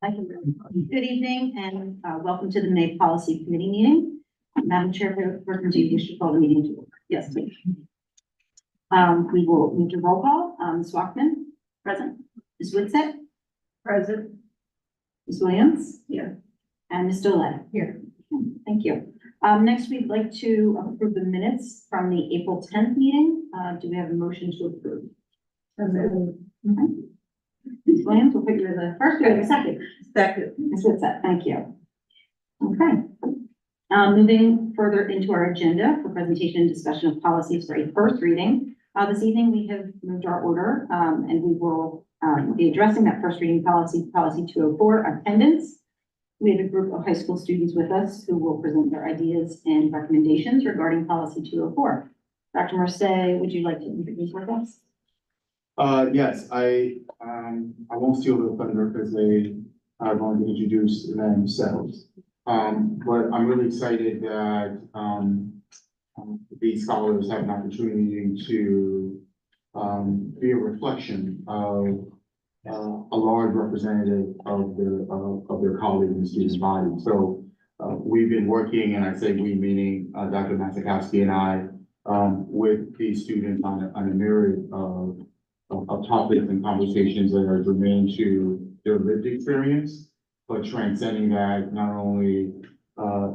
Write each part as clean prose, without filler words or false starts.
Thank you. Good evening and welcome to the May Policy Committee meeting. Madam Chair, do you wish to call the meeting to order? Yes, please. We will move to roll call. Ms. Swarthmore, present. Ms. Witset, present. Ms. Williams, here. And Ms. Dolay, here. Thank you. Next, we'd like to approve the minutes from the April 10th meeting. Do we have a motion to approve? Okay. Ms. Williams, we'll put you as the first. Do we have a second? Second. Ms. Witset, thank you. Okay. Moving further into our agenda for presentation and discussion of policies for a first reading. This evening, we have moved our order and we will be addressing that first reading policy 204, attendance. We have a group of high school students with us who will present their ideas and recommendations regarding policy 204. Dr. Marseille, would you like to introduce with us? Yes, I won't steal the thunder because they are going to introduce themselves. But I'm really excited that these scholars have an opportunity to be a reflection of a large representative of their colleagues in the student body. So we've been working, and I say we meaning Dr. Matzakowski and I, with these students on a myriad of topics and conversations that are germane to their lived experience, but transcending that not only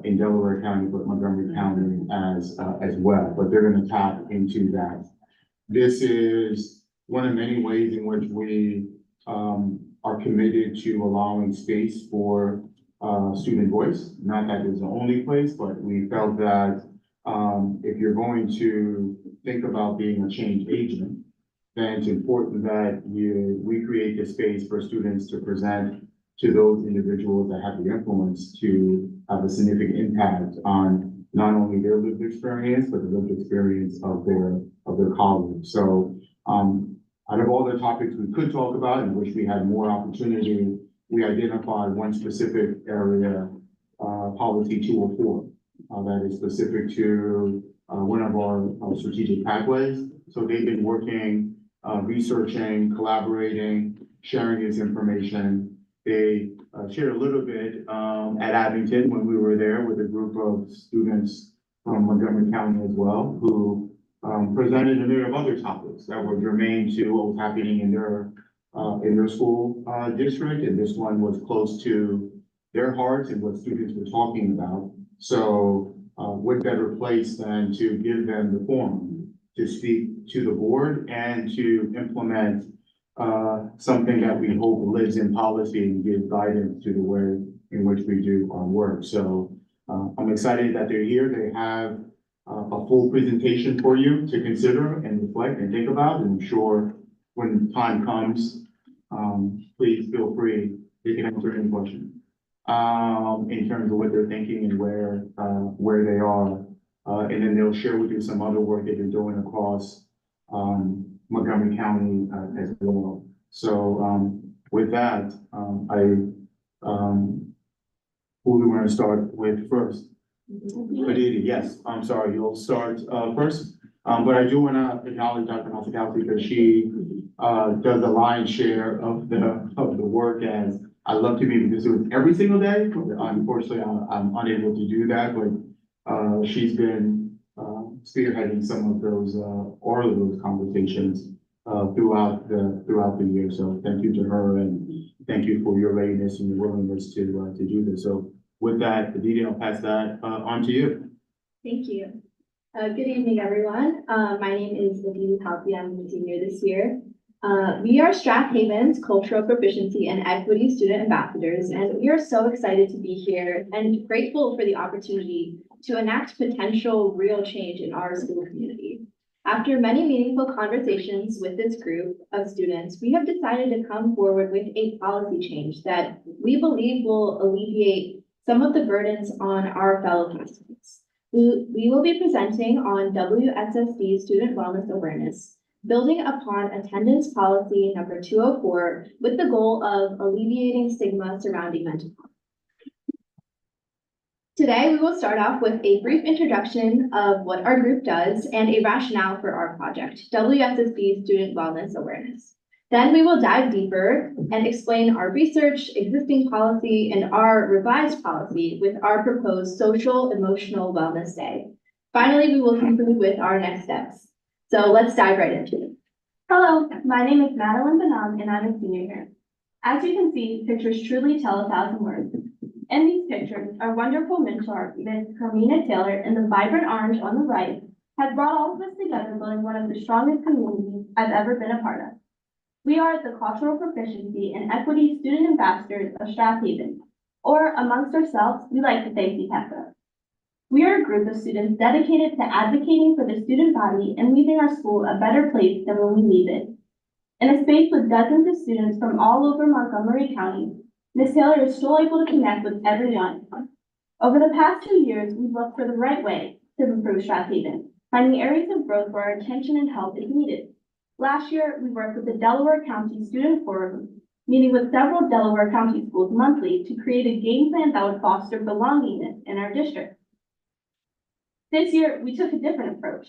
in Delaware County, but Montgomery County as well. But they're going to tap into that. This is one of many ways in which we are committed to allowing space for student voice. Not that it's the only place, but we felt that if you're going to think about being a change agent, then it's important that we create the space for students to present to those individuals that have the influence to have a significant impact on not only their lived experience, but the lived experience of their colleagues. So out of all the topics we could talk about, in which we had more opportunity, we identified one specific area, policy 204, that is specific to one of our strategic pathways. So they've been working, researching, collaborating, sharing this information. They shared a little bit at Abington when we were there with a group of students from Montgomery County as well, who presented a myriad of other topics that were germane to what was happening in their school district, and this one was close to their hearts and what students were talking about. So what better place than to give them the forum to speak to the board and to implement something that we hope lives in policy and give guidance to the way in which we do our work. So I'm excited that they're here. They have a full presentation for you to consider and reflect and think about. And I'm sure when time comes, please feel free, they can answer any question in terms of what they're thinking and where they are. And then they'll share with you some other work they've been doing across Montgomery County as well. So with that, who do we want to start with first? Aditi, yes, I'm sorry, you'll start first. But I do want to acknowledge Dr. Matzakowski because she does the lion's share of the work, as I love to be with the students every single day. Unfortunately, I'm unable to do that, but she's been spearheading some of those, all of those conversations throughout the year. So thank you to her, and thank you for your readiness and your willingness to do this. So with that, Aditi, I'll pass that on to you. Thank you. Good evening, everyone. My name is Aditi Halpy. I'm a senior this year. We are Strath Haven's Cultural Proficiency and Equity Student Ambassadors, and we are so excited to be here and grateful for the opportunity to enact potential real change in our school community. After many meaningful conversations with this group of students, we have decided to come forward with a policy change that we believe will alleviate some of the burdens on our fellow classmates. We will be presenting on WSSD student wellness awareness, building upon attendance policy number 204 with the goal of alleviating stigma surrounding mental health. Today, we will start off with a brief introduction of what our group does and a rationale for our project, WSSD Student Wellness Awareness. Then we will dive deeper and explain our research, existing policy, and our revised policy with our proposed social emotional wellness day. Finally, we will conclude with our next steps. So let's dive right into it. Hello, my name is Madeline Benam and I'm a senior here. As you can see, pictures truly tell 1,000 words. In these pictures, our wonderful mentor, Ms. Carmina Taylor, in the vibrant orange on the right, has brought all of us together building one of the strongest communities I've ever been a part of. We are the Cultural Proficiency and Equity Student Ambassadors of Strathaven, or amongst ourselves, we like to say CPESA. We are a group of students dedicated to advocating for the student body and leaving our school a better place than when we leave it. In a space with dozens of students from all over Montgomery County, Ms. Taylor is still able to connect with everyone. Over the past 2 years, we've looked for the right way to improve Strathaven, finding areas of growth where our attention and help is needed. Last year, we worked with the Delaware County Student Forum, meeting with several Delaware County schools monthly to create a game plan that would foster belongingness in our district. This year, we took a different approach.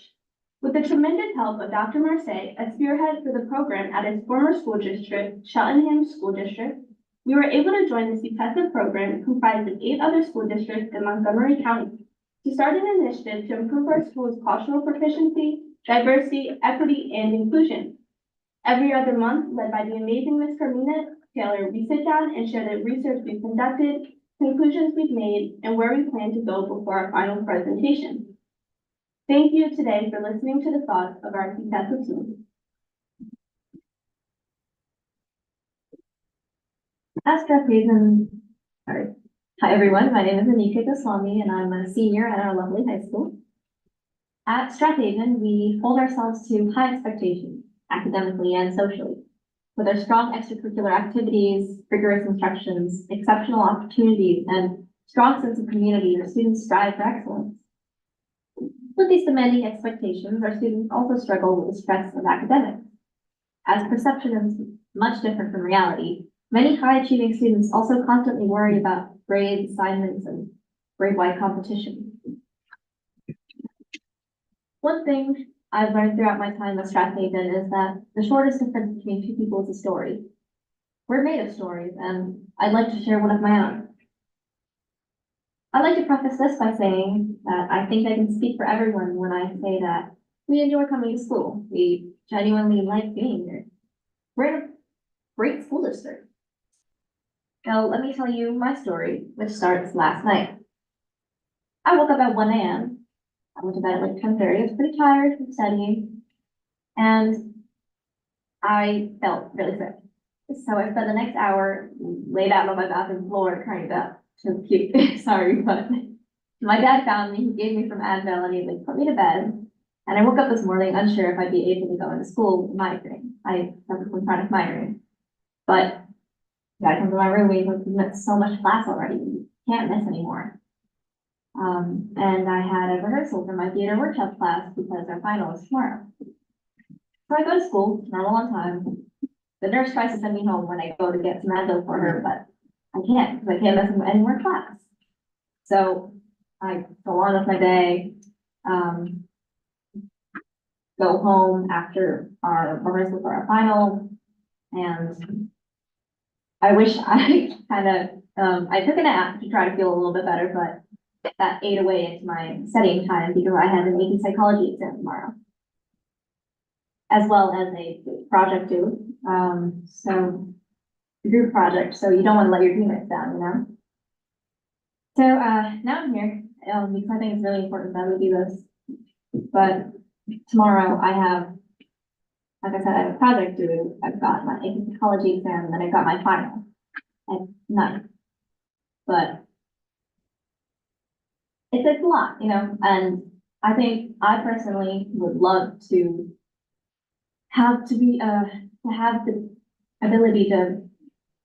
With the tremendous help of Dr. Marseille, a spearhead for the program at his former school district, Cheltenham School District, we were able to join the CPESA program comprised of 8 other school districts in Montgomery County to start an initiative to improve our school's cultural proficiency, diversity, equity, and inclusion. Every other month, led by the amazing Ms. Carmina Taylor, we sit down and share the research we've conducted, conclusions we've made, and where we plan to go before our final presentation. Thank you today for listening to the thoughts of our CPESA team. Hi everyone, my name is Anika Goswami and I'm a senior at our lovely high school. At Strathaven, we hold ourselves to high expectations, academically and socially. With our strong extracurricular activities, rigorous instructions, exceptional opportunities, and strong sense of community, our students strive for excellence. With these demanding expectations, our students also struggle with the stress of academics. As perception is much different from reality, many high-achieving students also constantly worry about grades, assignments, and grade-wide competition. One thing I've learned throughout my time at Strathaven is that the shortest difference between two people is a story. We're made of stories, and I'd like to share one of my own. I'd like to preface this by saying that I think I can speak for everyone when I say that we enjoy coming to school. We genuinely like being here. We're in a great school district. Now, let me tell you my story, which starts last night. I woke up at 1 a.m. I went to bed at like 10:30. I was pretty tired from studying, and I felt really sick. So I spent the next hour laid out on my bathroom floor trying to puke. Sorry, but my dad found me. He gave me some Advil and he like put me to bed. And I woke up this morning unsure if I'd be able to go into school with migraine. I have some chronic migraine, but I come to my room. We've missed so much class already. We can't miss anymore. And I had a rehearsal for my theater workshop class because our final is tomorrow. So I go to school, normal on time. The nurse tries to send me home when I go to get some Advil for her, but I can't because I can't miss any more class. So I go on with my day, go home after our rehearsal for our final, and I wish I I took a nap to try to feel a little bit better, but that ate away into my studying time because I had an AP psychology exam tomorrow, as well as a project due. So a group project, so you don't want to let your teammates down, you know? So now I'm here because I think it's really important that we do this. But tomorrow I have, like I said, I have a project due. I've got my AP psychology exam, and then I've got my final at 9. But it's a lot, you know, and I think I personally would love to have the ability to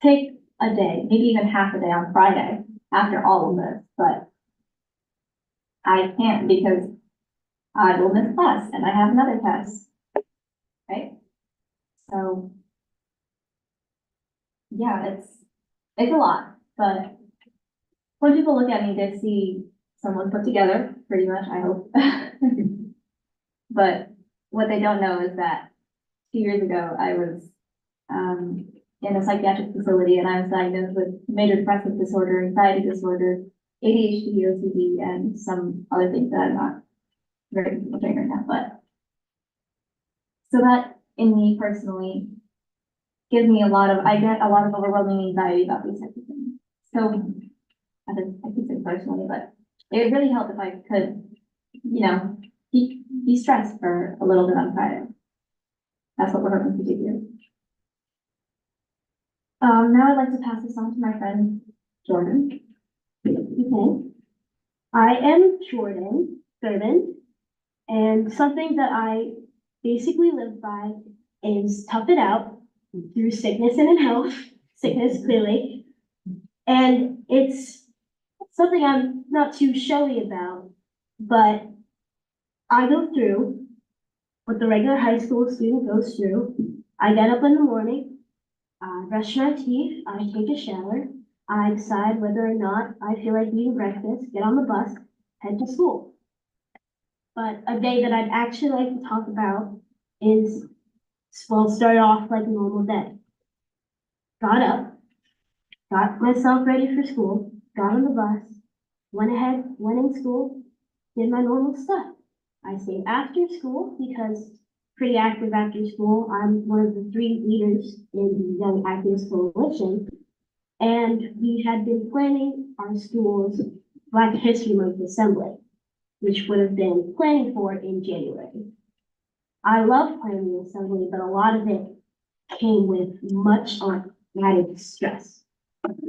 take a day, maybe even half a day on Friday after all of this, but I can't because I will miss class and I have another test, right? So yeah, it's a lot, but when people look at me, they see someone put together, pretty much, I hope. But what they don't know is that 2 years ago, I was in a psychiatric facility, and I was diagnosed with major depressive disorder, anxiety disorder, ADHD, OCD, and some other things that I'm not very comfortable sharing right now, but. So that, in me personally, gives me I get a lot of overwhelming anxiety about these types of things. So, I could say personally, but it would really help if I could, be stressed for a little bit on Friday. That's what we're hoping to do here. Now I'd like to pass this on to my friend Jordan. Okay. I am Jordan Thurman, and something that I basically live by is tough it out through sickness and in health, sickness clearly. And it's something I'm not too showy about, but I go through what the regular high school student goes through. I get up in the morning, I brush my teeth, I take a shower, I decide whether or not I feel like eating breakfast, get on the bus, head to school. But a day that I'd actually like to talk about is, well, start off like a normal day. Got up, got myself ready for school, got on the bus, went in school, did my normal stuff. I stayed after school because pretty active after school. I'm one of the 3 leaders in the Young Activists Coalition, and we had been planning our school's Black History Month Assembly, which would have been planning for in January. I love planning the assembly, but a lot of it came with much added stress.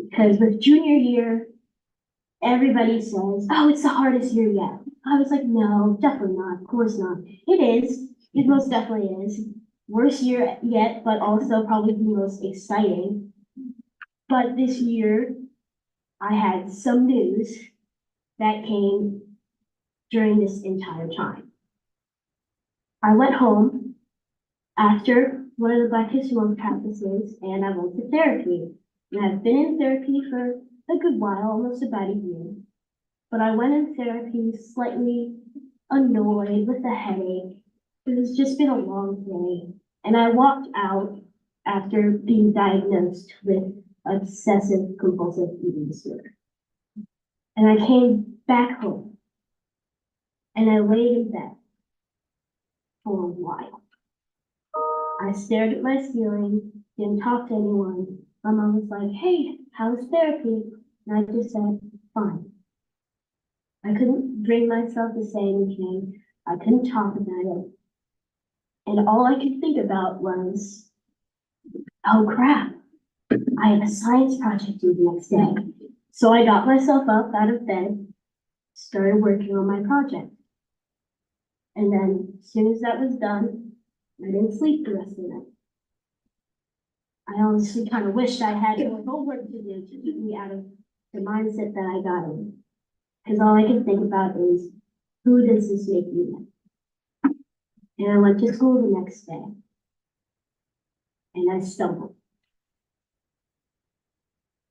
Because with junior year, everybody says, oh, it's the hardest year yet. I was like, no, definitely not, of course not. It is, it most definitely is. Worst year yet, but also probably the most exciting. But this year, I had some news that came during this entire time. I went home after one of the Black History Month practices, and I went to therapy. And I've been in therapy for a good while, almost about a year. But I went in therapy slightly annoyed with a headache. It's just been a long day. And I walked out after being diagnosed with obsessive compulsive eating disorder. And I came back home and I laid in bed for a while. I stared at my ceiling, didn't talk to anyone. My mom was like, hey, how's therapy? And I just said, fine. I couldn't bring myself to say anything. I couldn't talk about it. And all I could think about was, oh crap, I have a science project due the next day. So I got myself up out of bed, started working on my project. And then as soon as that was done, I didn't sleep the rest of the night. I honestly kind of wished I had more homework to do to keep me out of the mindset that I got in. Because all I can think about is, who does this make me like? And I went to school the next day. And I stumbled.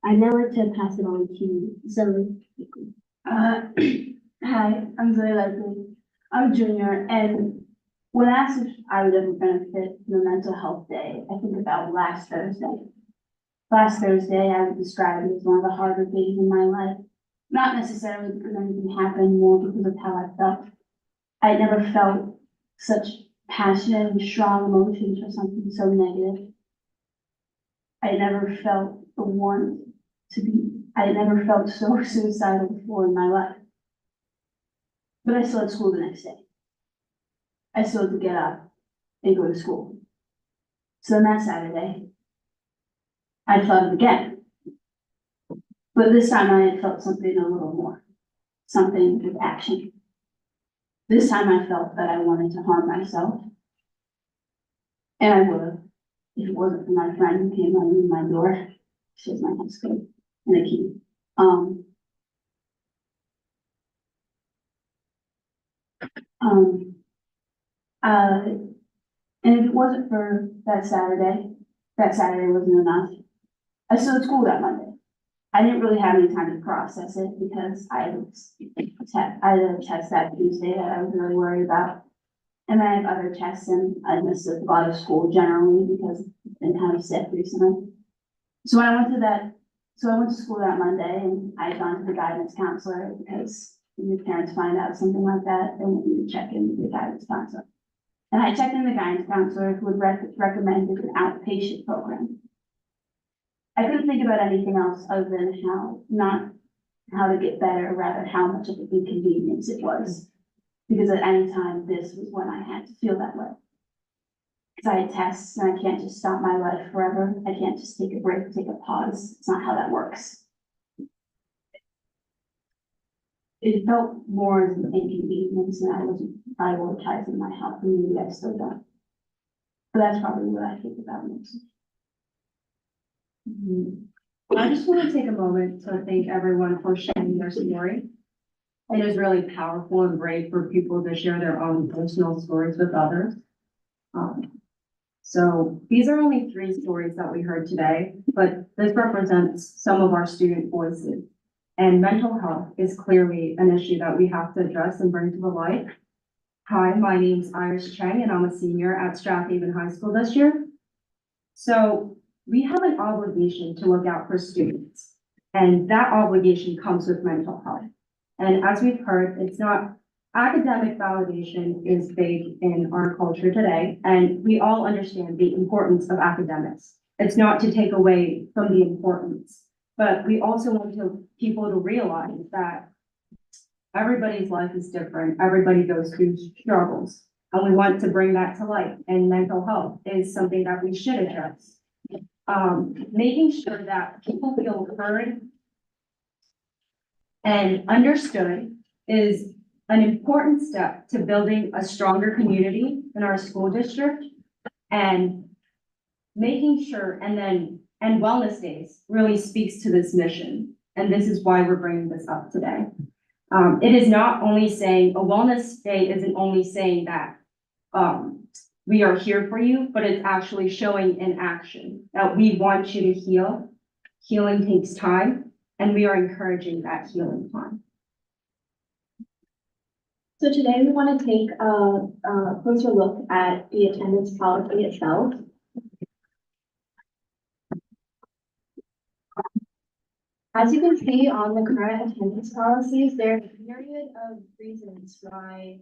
I'd now like to pass it on to Zoe. Hi, I'm Zoe Leslie. I'm a junior, and when asked if I would ever benefit from a mental health day, I think about last Thursday. Last Thursday, I would describe it as one of the harder days in my life. Not necessarily because anything happened, more because of how I felt. I never felt such passionate and strong emotions for something so negative. I never felt the want to be, I never felt so suicidal before in my life. But I still had school the next day. I still had to get up and go to school. So then that Saturday, I felt it again. But this time I had felt something a little more, something with action. This time I felt that I wanted to harm myself. And I would have, if it wasn't for my friend who came running in my door. She was my high school and a key. And if it wasn't for that Saturday wasn't enough. I still had school that Monday. I didn't really have any time to process it because I had a test that Tuesday that I was really worried about. And then I have other tests and I missed a lot of school generally because I've been kind of sick recently. So when I went to that, so I went to school that Monday and I had gone to the guidance counselor because when your parents find out something like that, they want you to check in with your guidance counselor. And I checked in the guidance counselor who would recommend an outpatient program. I couldn't think about anything else other than not how to get better, rather how much of an inconvenience it was. Because at any time, this was when I had to feel that way. Because I had tests and I can't just stop my life forever. I can't just take a break, take a pause. It's not how that works. It felt more as an inconvenience and I wasn't prioritizing my health and maybe I still don't. But that's probably what I think about most. I just want to take a moment to thank everyone for sharing their story. It is really powerful and brave for people to share their own personal stories with others. So these are only 3 stories that we heard today, but this represents some of our student voices. And mental health is clearly an issue that we have to address and bring to the light. Hi, my name is Iris Chang and I'm a senior at Strathaven High School this year. So we have an obligation to look out for students, and that obligation comes with mental health. And as we've heard, it's not academic validation is big in our culture today, and we all understand the importance of academics. It's not to take away from the importance, but we also want people to realize that everybody's life is different. Everybody goes through struggles, and we want to bring that to light. And mental health is something that we should address. Making sure that people feel heard and understood is an important step to building a stronger community in our school district, and making sure and wellness days really speaks to this mission. And this is why we're bringing this up today. It is not only saying a wellness day isn't only saying that, we are here for you, but it's actually showing in action that we want you to heal. Healing takes time, and we are encouraging that healing time. So today we want to take a closer look at the attendance policy itself. As you can see on the current attendance policies, there are a myriad of reasons why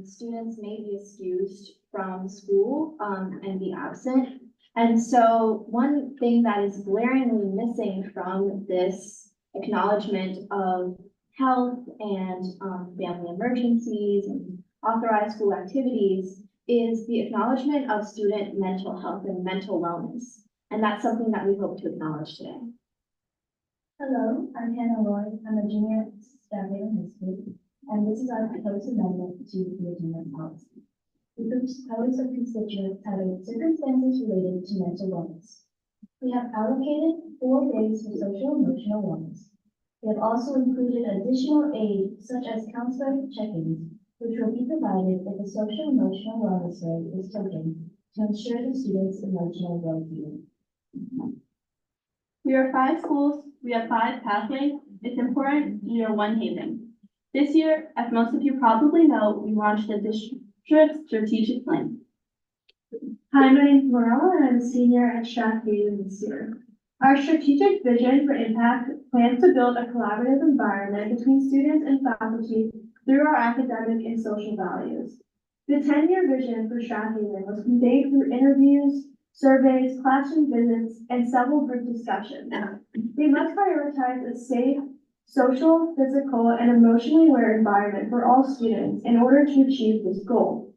students may be excused from school and be absent. And so one thing that is glaringly missing from this acknowledgement of health and family emergencies and authorized school activities is the acknowledgement of student mental health and mental wellness. And that's something that we hope to acknowledge today. Hello, I'm Hannah Lloyd. I'm a junior at Strathaven High School, and this is our proposed amendment to the attendance policy. We propose some constituents having circumstances related to mental wellness. We have allocated 4 days for social emotional wellness. We have also included additional aid such as counselor check-ins, which will be provided if a social emotional wellness day is taken to ensure the students' emotional well-being. We are 5 schools, we have 5 pathways. It's important we are one haven. This year, as most of you probably know, we launched the district strategic plan. Hi, my name is Laurel and I'm a senior at Strathaven this year. Our strategic vision for impact plans to build a collaborative environment between students and faculty through our academic and social values. The 10-year vision for Strathaven was conveyed through interviews, surveys, classroom visits, and several group discussions. We must prioritize a safe, social, physical, and emotionally aware environment for all students in order to achieve this goal.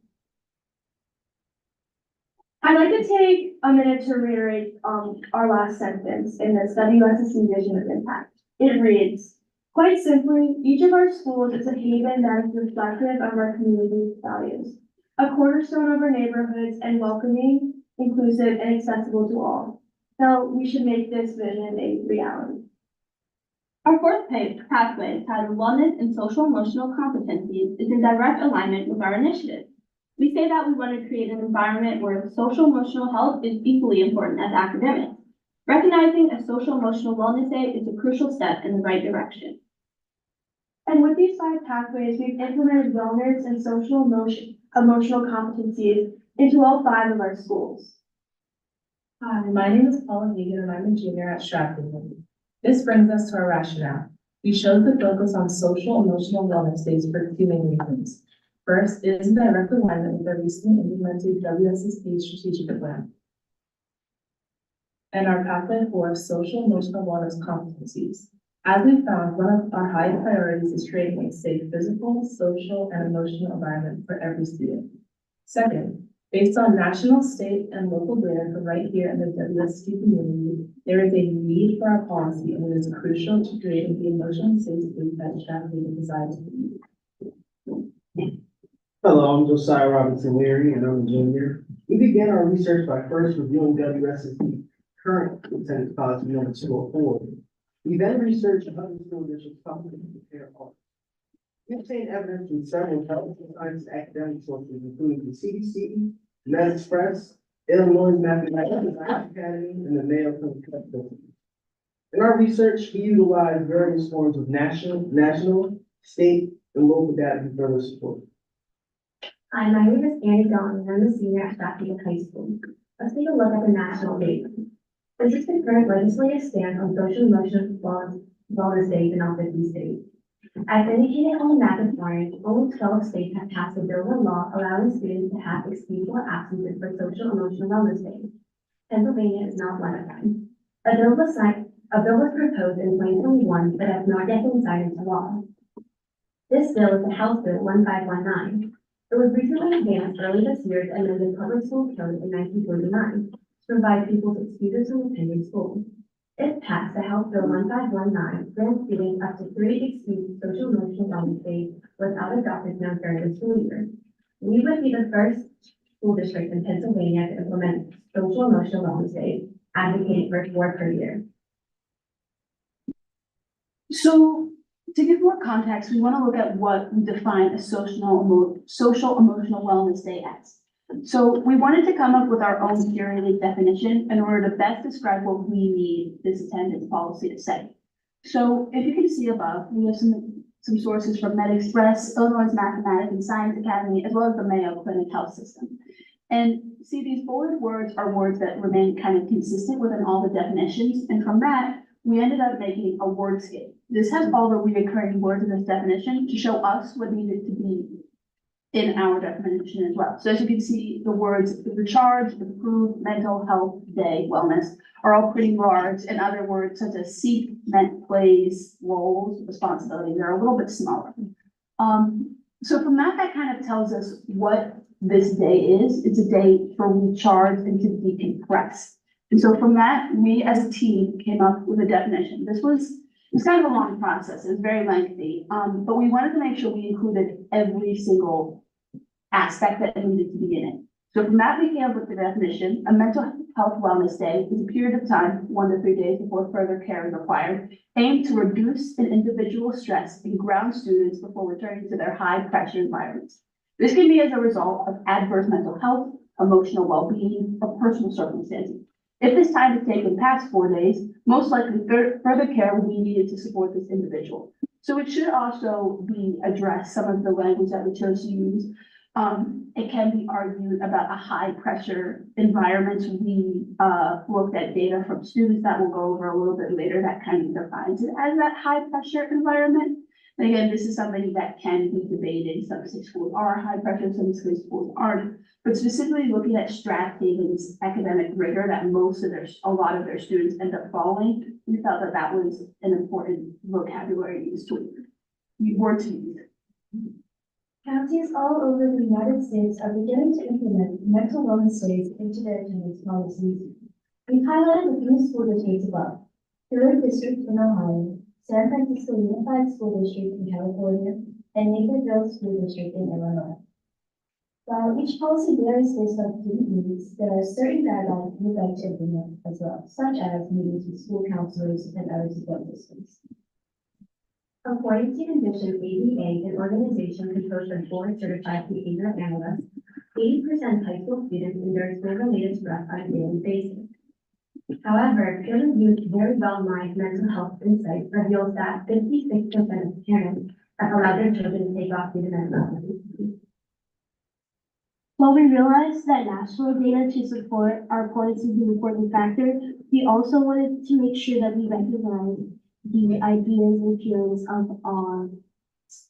I'd like to take a minute to reiterate our last sentence in this WSSD vision of impact. It reads, quite simply, each of our schools is a haven that is reflective of our community's values, a cornerstone of our neighborhoods, and welcoming, inclusive, and accessible to all. So we should make this vision a reality. Our 4th pathway, titled Wellness and Social Emotional Competencies, is in direct alignment with our initiative. We say that we want to create an environment where social emotional health is equally important as academics. Recognizing a social emotional wellness day is a crucial step in the right direction. And with these 5 pathways, we've implemented wellness and emotional competencies into all 5 of our schools. Hi, my name is Paula Hagan and I'm a junior at Stratford. This brings us to our rationale. We chose to focus on social emotional wellness days for 2 main reasons. First, it is in direct alignment with the recently implemented WSSD strategic plan and our pathway for social emotional wellness competencies. As we found, one of our high priorities is creating a safe physical, social, and emotional environment for every student. Second, based on national, state, and local data from right here in the WSD community, there is a need for our policy, and it is crucial to creating the emotionally safe space that Stratford desires to be. Hello, I'm Josiah Robinson Leary, and I'm a junior. We began our research by first reviewing WSSD current attendance policy number 204. We then researched other school districts publicly prepare audits. We obtained evidence from several health and science academic sources, including the CDC, MedExpress, Illinois Mathematics Academy, and the Mayo Clinic. In our research, we utilized various forms of national, state, and local data to further support. Hi, my name is Annie Dawn, and I'm a senior at Stratford High School. Let's take a look at the national data. This is the current legislative stand on social emotional wellness days in all 50 states. As indicated on the map of orange, only 12 states have passed a bill or law allowing students to have excusable absences for social emotional wellness days. Pennsylvania is not one of them. A bill was proposed in 2021, but has not yet been signed into law. This bill is the House Bill 1519. It was recently advanced early this year to amend the Public School Code in 1949 to provide people's excuses from attending school. If passed, the House Bill 1519 grants students up to 3 excused social emotional wellness days without a doctor's note during the school year. We would be the first school district in Pennsylvania to implement social emotional wellness days, advocating for 4 per year. So to give more context, we want to look at what we define a social emotional wellness day as. So we wanted to come up with our own curated definition in order to best describe what we need this attendance policy to say. So if you can see above, we have some sources from MedExpress, Illinois Mathematics and Science Academy, as well as the Mayo Clinic Health System. And see, these bolded words are words that remain kind of consistent within all the definitions. And from that, we ended up making a wordscape. This has all the recurring words in this definition to show us what needed to be in our definition as well. So as you can see, the words recharge, improve, mental health, day, wellness are all pretty large, and other words such as seek, meant, plays, roles, responsibilities are a little bit smaller. So from that kind of tells us what this day is. It's a day for recharge and to decompress. And so from that, we as a team came up with a definition. It was kind of a long process. It was very lengthy, but we wanted to make sure we included every single aspect that needed to be in it. So from that, we came up with the definition. A mental health wellness day is a period of time, 1 to 3 days before further care is required, aimed to reduce an individual's stress and ground students before returning to their high pressure environments. This can be as a result of adverse mental health, emotional well-being, or personal circumstances. If this time is taken past 4 days, most likely further care will be needed to support this individual. So it should also be addressed, some of the language that we chose to use. It can be argued about a high pressure environment. We looked at data from students that we'll go over a little bit later that kind of defines it as that high pressure environment. And again, this is something that can be debated. Some schools are high pressure, some schools aren't. But specifically looking at Strathaven's academic rigor that a lot of their students end up following, we felt that that was an important vocabulary used to use. Counties all over the United States are beginning to implement mental wellness days into their attendance policies. We've highlighted a few school districts above: Third District in Ohio, San Francisco Unified School District in California, and Naperville School District in Illinois. While each policy varies based on student needs, there are certain guidelines we'd like to implement as well, such as meetings with school counselors and other support systems. According to Condition ABA, an organization composed of board-certified behavioral analysts, 80% of high school students endure school-related stress on a daily basis. However, peer-reviewed, very well-mined mental health insight reveals that 56% of parents have allowed their children to take off due to mental health. While we realize that national data to support our points is an important factor, we also wanted to make sure that we recognize the ideas and feelings of our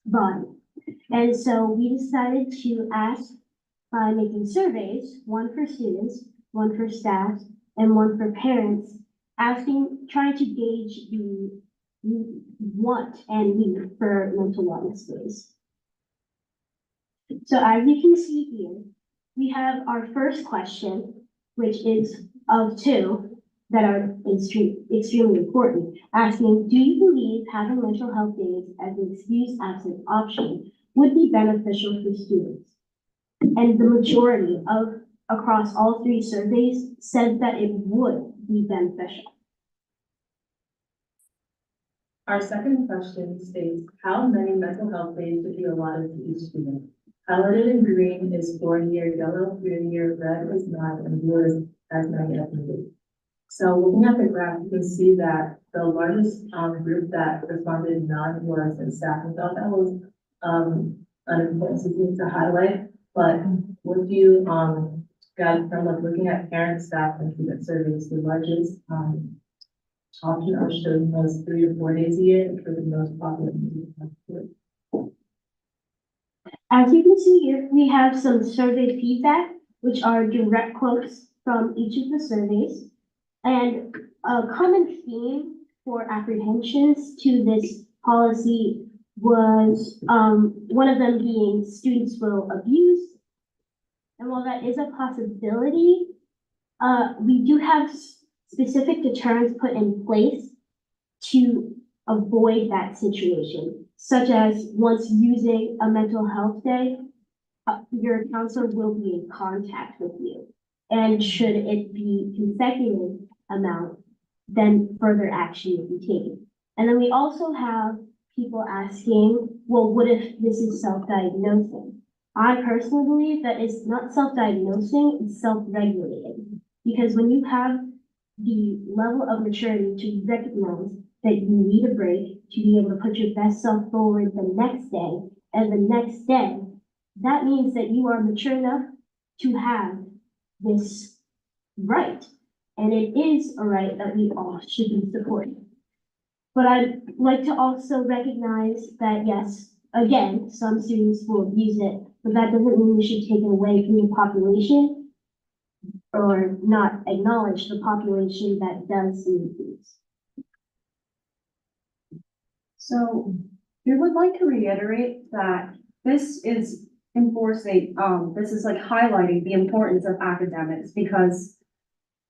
body. And so we decided to ask by making surveys, one for students, one for staff, and one for parents, trying to gauge the want and need for mental wellness days. So as you can see here, we have our first question, which is of two that are extremely important, asking, do you believe having mental health days as an excused absence option would be beneficial for students? And the majority across all three surveys said that it would be beneficial. Our second question states, how many mental health days would be allotted to each student? Highlighted in green is 4-year, yellow 3-year, red is not, and blue is as many as needed. So looking at the graph, you can see that the largest group that responded none was in staff. We thought that was an important statistic to highlight. But what do you got from like looking at parent, staff, and student surveys? The largest option I showed was 3 to 4 days a year, which was the most popular. As you can see here, we have some survey feedback, which are direct quotes from each of the surveys. And a common theme for apprehensions to this policy was one of them being students will abuse. And while that is a possibility, we do have specific deterrents put in place to avoid that situation, such as once using a mental health day, your counselor will be in contact with you. And should it be consecutive amount, then further action will be taken. And then we also have people asking, well, what if this is self-diagnosing? I personally believe that it's not self-diagnosing, it's self-regulating. Because when you have the level of maturity to recognize that you need a break to be able to put your best self forward the next day and the next day, that means that you are mature enough to have this right. And it is a right that we all should be supporting. But I'd like to also recognize that, yes, again, some students will abuse it, but that doesn't mean we should take it away from the population or not acknowledge the population that does need abuse. So we would like to reiterate that this is enforcing, this is like highlighting the importance of academics because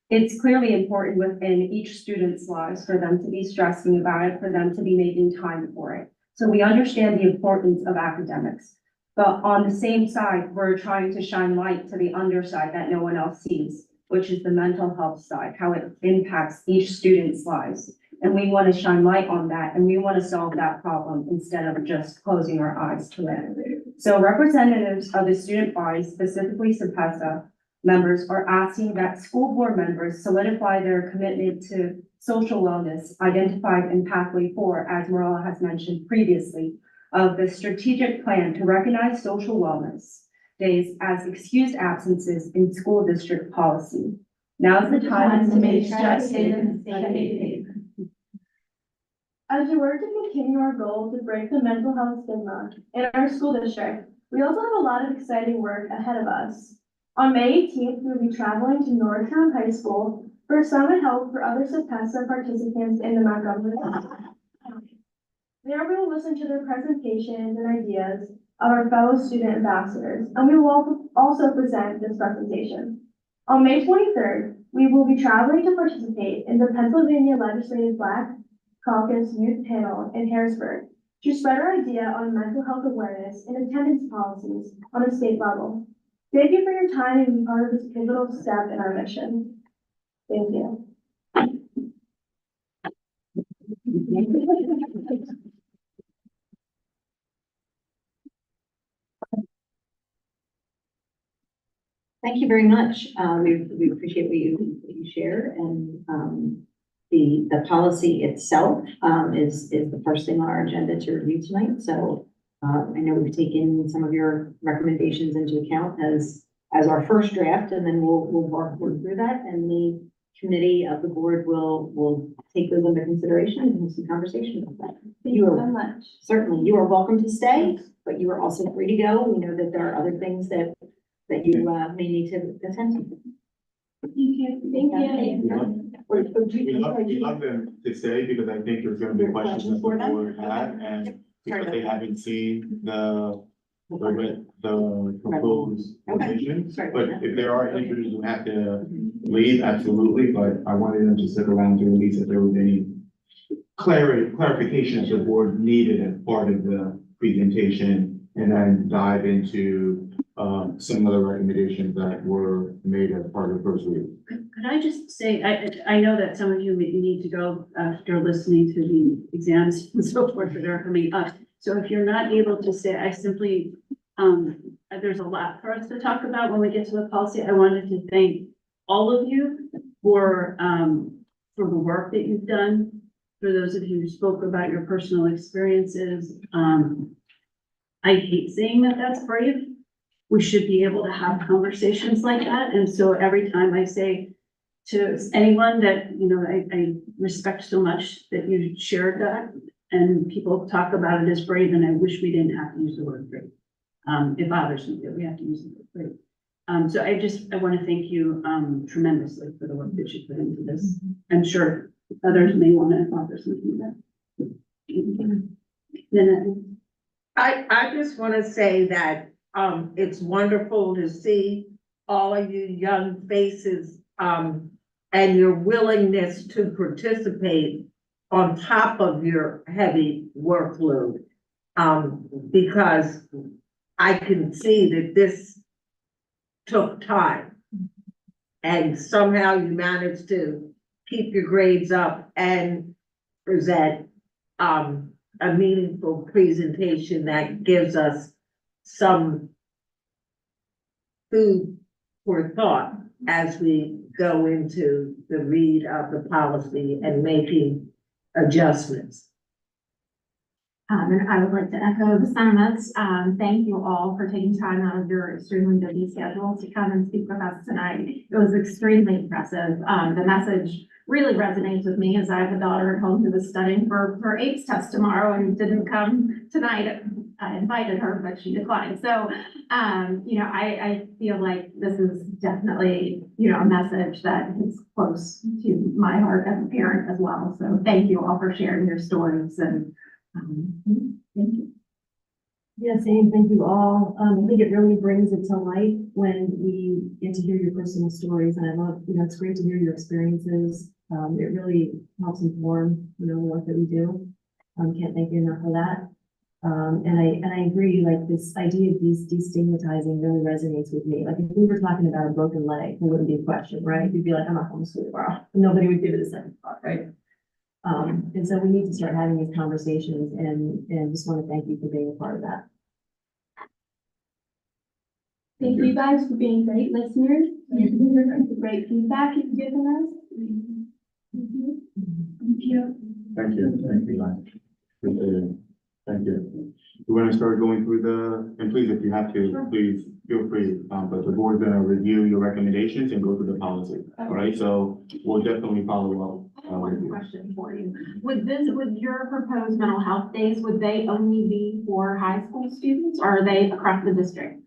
it's clearly important within each student's lives for them to be stressing about it, for them to be making time for it. So we understand the importance of academics, but on the same side, we're trying to shine light to the underside that no one else sees, which is the mental health side, how it impacts each student's lives. And we want to shine light on that, and we want to solve that problem instead of just closing our eyes to it. So representatives of the student body, specifically SEPESA members, are asking that school board members solidify their commitment to social wellness identified in Pathway 4, as Marilla has mentioned previously, of the strategic plan to recognize social wellness days as excused absences in school district policy. Now's the time to make Strath Haven a safe haven. As we work to continue our goal to break the mental health stigma in our school district, we also have a lot of exciting work ahead of us. On May 18th, we will be traveling to Norristown High School for a summer help for other SEPESA participants in the Montgomery County. There we will listen to their presentations and ideas of our fellow student ambassadors, and we will also present this presentation. On May 23rd, we will be traveling to participate in the Pennsylvania Legislative Black Caucus Youth Panel in Harrisburg to spread our idea on mental health awareness and attendance policies on a state level. Thank you for your time and being part of this pivotal step in our mission. Thank you. Thank you very much. We appreciate what you share, and the policy itself is the first thing on our agenda to review tonight. So I know we've taken some of your recommendations into account as our first draft, and then we'll work through that, and the committee of the board will take those under consideration and have some conversation about that. Thank you so much. Certainly, you are welcome to stay, but you are also free to go. We know that there are other things that you may need to attend to. Thank you. Thank We love them to stay because I think there's gonna be questions that the board had, and because they haven't seen the proposed location. Sorry. But if there are individuals who have to leave, absolutely, but I wanted them to stick around to at least if there was any clarifications the board needed as part of the presentation, and then dive into some of the recommendations that were made as part of the first read. Could I just say, I know that some of you may need to go after listening to the exams and so forth that are coming up. So if you're not able to stay, I simply, there's a lot for us to talk about when we get to the policy. I wanted to thank all of you for the work that you've done. For those of you who spoke about your personal experiences, I hate saying that that's brave. We should be able to have conversations like that. And so every time I say to anyone that, you know, I respect so much that you shared that, and people talk about it as brave, and I wish we didn't have to use the word brave. If others do, we have to use the word brave. So I want to thank you tremendously for the work that you put into this. I'm sure others may want to offer something to that. Then I just want to say that it's wonderful to see all of you young faces and your willingness to participate on top of your heavy workload. Because I can see that this took time, and somehow you managed to keep your grades up and present a meaningful presentation that gives us some food for thought as we go into the read of the policy and making adjustments. And I would like to echo the sentiments. Thank you all for taking time out of your extremely busy schedule to come and speak with us tonight. It was extremely impressive. The message really resonates with me as I have a daughter at home who was studying for her APES test tomorrow and didn't come tonight. I invited her, but she declined. So, you know, I feel like this is definitely, you know, a message that is close to my heart as a parent as well. So thank you all for sharing your stories, and thank you. Yeah, same. Thank you all. I think it really brings it to life when we get to hear your personal stories, and I love, you know, it's great to hear your experiences. It really helps inform, you know, the work that we do. Can't thank you enough for that. And I agree, like this idea of destigmatizing really resonates with me. Like if we were talking about a broken leg, it wouldn't be a question, right? You'd be like, I'm not homeschooled tomorrow. Nobody would give it a second thought, right? And so we need to start having these conversations, and just want to thank you for being a part of that. Thank you guys for being great listeners and the great feedback you've given us. Thank you. Thank you, Lon. Appreciate it. Thank you. We're gonna start going through and please, if you have to, please feel free, but the board's gonna review your recommendations and go through the policy, all right? So we'll definitely follow up. I have one question for you. With your proposed mental health days, would they only be for high school students, or are they across the district?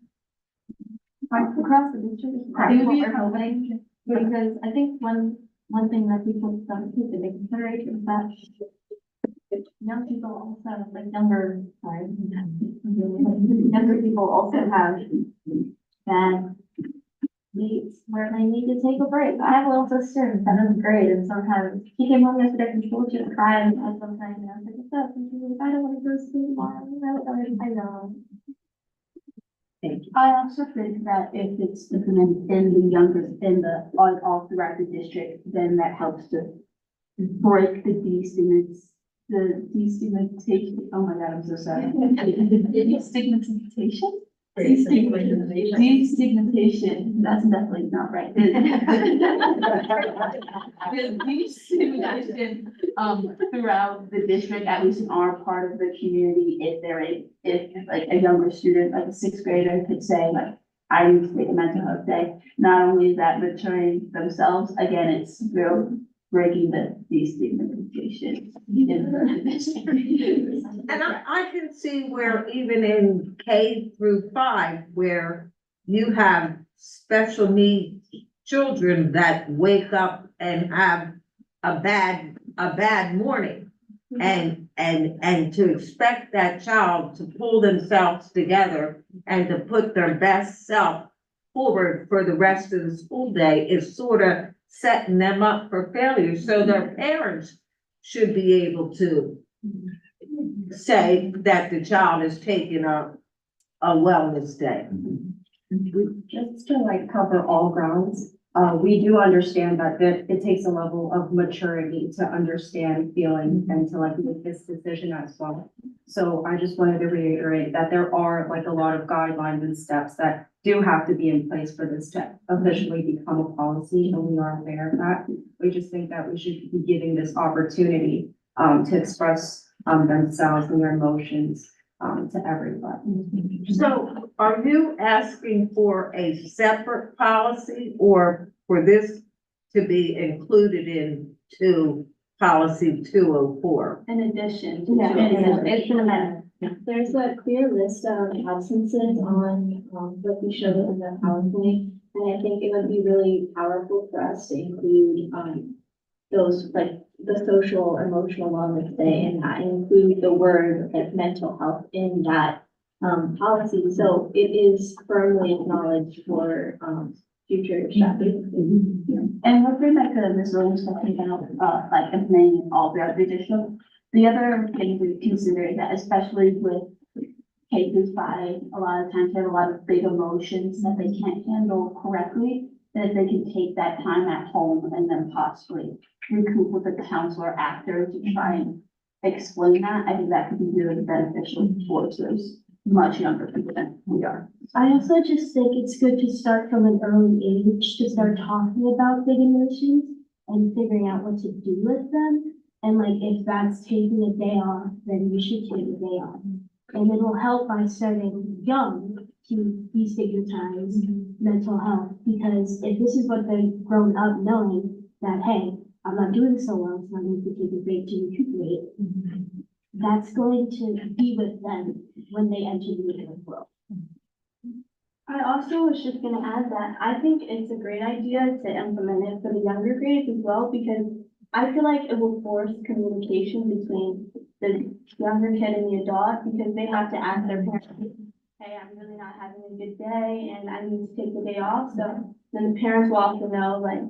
Across the district, I think what we're hoping, because I think one thing that people don't keep in consideration is that young people also, like younger people also have bad needs where they need to take a break. I have a little sister in 7th grade, and sometimes she came home yesterday from school, she was crying, and sometimes, you know, I was like, what's up? And she was like, I don't want to go to school tomorrow. I know. I also think that if it's implemented in the younger, all throughout the district, then that helps to break the destigmatization. Oh my God, I'm so sorry. Stigmatization? Destigmatization, that's definitely not right. There's destigmatization, throughout the district, at least in our part of the community, if like a younger student, like a sixth grader could say like, I need to take a mental health day, not only is that maturing themselves, again, it's breaking the destigmatization. And I can see where even in K-5, where you have special needs children that wake up and have a bad morning. And to expect that child to pull themselves together and to put their best self forward for the rest of the school day is sort of setting them up for failure. So their parents should be able to say that the child is taking a wellness day. Just to like cover all grounds, we do understand that it takes a level of maturity to understand feelings and to like make this decision as well. So I just wanted to reiterate that there are like a lot of guidelines and steps that do have to be in place for this to officially become a policy, and we are aware of that. We just think that we should be giving this opportunity to express themselves and their emotions to everybody. So are you asking for a separate policy or for this to be included into policy 204? In addition. Yeah, it's an amendment. There's a clear list of absences on, what we showed in the PowerPoint. And I think it would be really powerful for us to include, those, like, the social emotional wellness day, and that include the word like mental health in that, policy. So it is firmly acknowledged for, future strategies. And we'll bring back to Ms. Williams talking about, like implementing all throughout the district. The other thing to consider is that especially with K-5, a lot of times they have a lot of big emotions that they can't handle correctly. That if they can take that time at home and then possibly recoup with the counselor after to try and explain that, I think that could be really beneficial towards those much younger people than we are. I also just think it's good to start from an early age, to start talking about big emotions and figuring out what to do with them. And like, if that's taking a day off, then you should take a day off. And it will help by starting young to destigmatize mental health, because if this is what they've grown up knowing, that, hey, I'm not doing so well, so I need to take a break to recuperate, that's going to be with them when they enter the adult world. I also was just gonna add that I think it's a great idea to implement it for the younger grades as well, because I feel like it will force communication between the younger kid and the adult, because they have to ask their parents, hey, I'm really not having a good day and I need to take the day off. So then the parents will also know, like,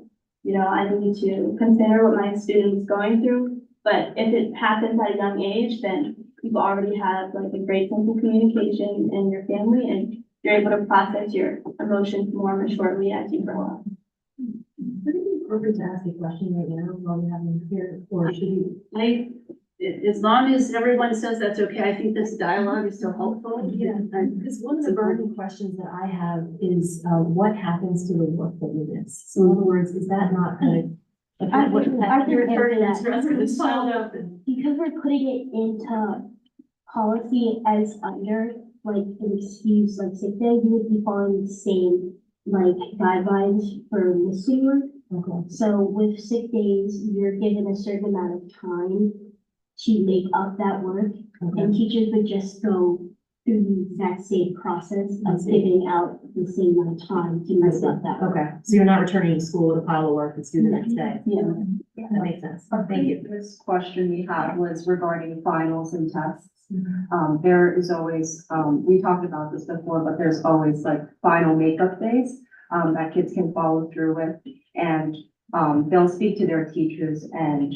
you know, I need to consider what my student's going through. But if it happens at a young age, then you already have like a great sense of communication in your family, and you're able to process your emotions more maturely as you grow up. Would it be appropriate to ask a question right now while we have them here, or should we? As long as everyone says that's okay, I think this dialogue is so helpful. Yeah, because one of the burning questions that I have is, what happens to the work that we miss? So in other words, is that not kind of? I think You're answer turning that. this rest of this file up. Because we're putting it into policy as under, like, an excuse, like sick day, you would be following the same, like, guidelines for missing work. Okay. So with sick days, you're given a certain amount of time to make up that work, and teachers would just go through the exact same process of giving out the same amount of time to make up that work. Okay, so you're not returning to school with a pile of work that's due the next day? Yeah. That makes sense. Thank you. This question we had was regarding finals and tests. There is always, we talked about this before, but there's always like final makeup days, that kids can follow through with. And, they'll speak to their teachers and,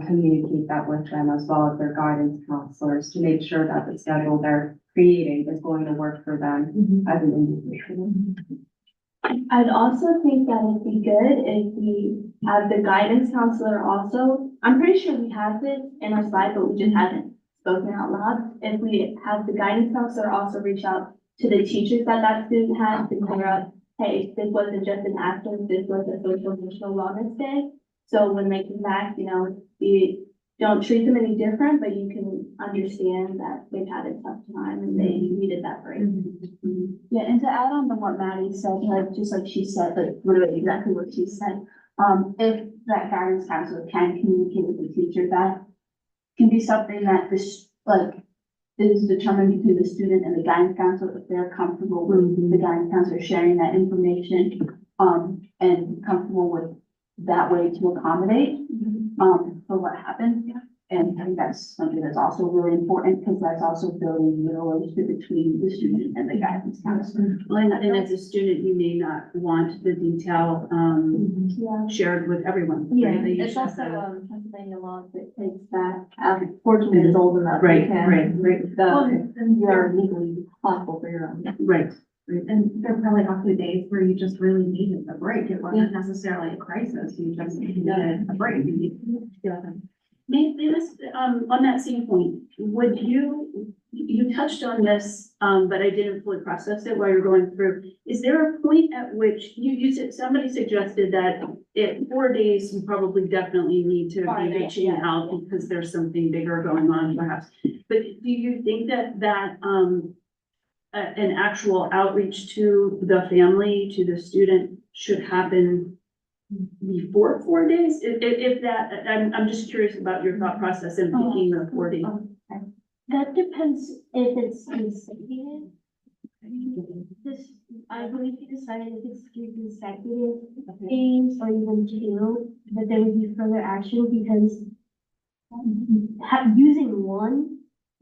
communicate that with them, as well as their guidance counselors, to make sure that the schedule they're creating is going to work for them as an individual. I'd also think that it'd be good if we have the guidance counselor also. I'm pretty sure we have this in our slide, but we just haven't spoken out loud. If we have the guidance counselor also reach out to the teachers that that student had to clear up, hey, this wasn't just an absence, this was a social emotional wellness day. So when they come back, you know, you don't treat them any different, but you can understand that they've had a tough time and they needed that break. Yeah, and to add on to what Maddie said, like, just like she said, like, literally exactly what she said. If that guidance counselor can communicate with the teacher, that can be something that this, like, is determined between the student and the guidance counselor, if they're comfortable with the guidance counselor sharing that information, and comfortable with that way to accommodate, for what happened. And I think that's something that's also really important, because that's also building the relationship between the student and the guidance counselor. Well, and as a student, you may not want the detail, shared with everyone. Yeah, right? They it's usually also, have- Pennsylvania law that states that, fortunately, is old enough. Right, you can- right. You are legally responsible for your own. Right. And there are probably also days where you just really needed a break. It wasn't necessarily a crisis. You just needed a break. Maybe this, on that same point, would you touched on this, but I didn't fully process it while you're going through. Is there a point at which you said, somebody suggested that at 4 days, you probably definitely need to be reaching out because there's something bigger going on perhaps. But do you think that, an actual outreach to the family, to the student should happen before 4 days? If that, I'm just curious about your thought process in thinking of 4 days. That depends if it's consecutive. This, I believe you decided if it's 3 consecutive days or even 2, that there would be further action, because using one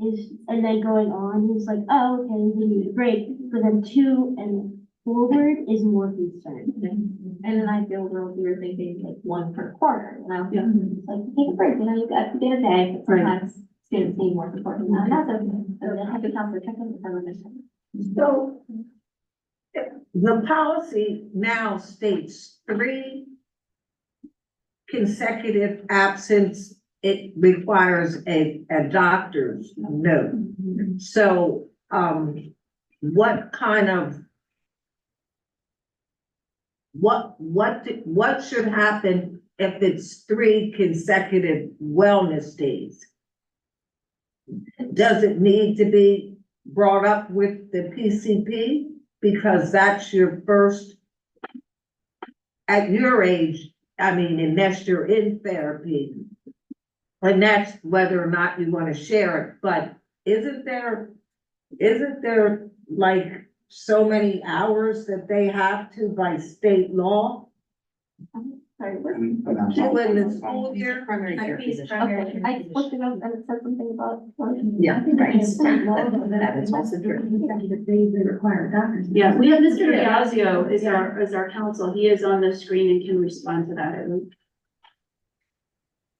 is, and then going on is like, oh, okay, we need a break, but then 2 and forward is more concern. And then I feel girls, we were thinking like 1 per quarter, you know? It's like, take a break, you know, you got to get a day, but sometimes students need more support than that. That's okay. So then have the counselor check in with them. So the policy now states 3 consecutive absence. It requires a doctor's note. So, what kind of, what should happen if it's 3 consecutive wellness days? Does it need to be brought up with the PCP? Because that's your first, at your age, I mean, unless you're in therapy. And that's whether or not you want to share it, but isn't there like so many hours that they have to by state law? Sorry, I mean, but I'm To sorry. in the school year? Primary care okay, physician. I looked it up and it said something about. Yeah, right. That is also true. Consecutive days that require doctors. Yeah, we have Mr. Diazio is our counsel. He is on the screen and can respond to that.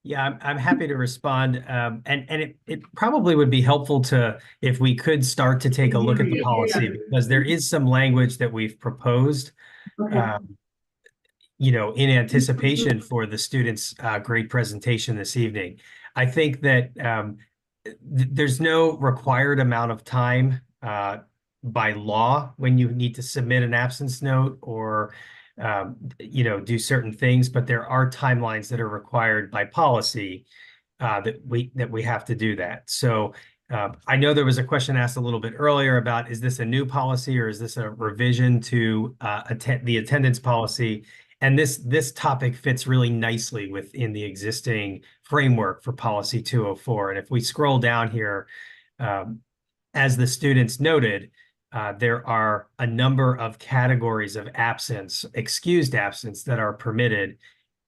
Yeah, I'm happy to respond. And it probably would be helpful to, if we could start to take a look at the policy, because there is some language that we've proposed, you know, in anticipation for the students' great presentation this evening. I think that there's no required amount of time by law when you need to submit an absence note or you know, do certain things, but there are timelines that are required by policy that we have to do that. So I know there was a question asked a little bit earlier about, is this a new policy or is this a revision to the attendance policy? And this topic fits really nicely within the existing framework for policy 204. And if we scroll down here, as the students noted, there are a number of categories of absence, excused absence, that are permitted.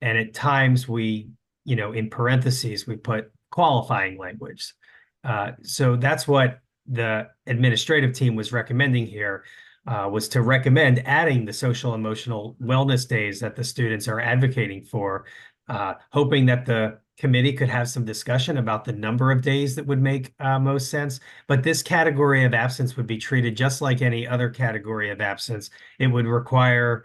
And at times we, you know, in parentheses, we put qualifying language. So that's what the administrative team was recommending here, was to recommend adding the social emotional wellness days that the students are advocating for, hoping that the committee could have some discussion about the number of days that would make most sense. But this category of absence would be treated just like any other category of absence. It would require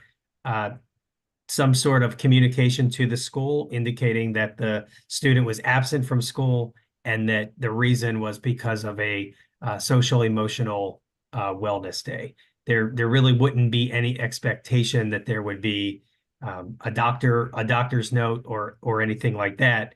some sort of communication to the school indicating that the student was absent from school and that the reason was because of a social emotional wellness day. There really wouldn't be any expectation that there would be a doctor's note or anything like that.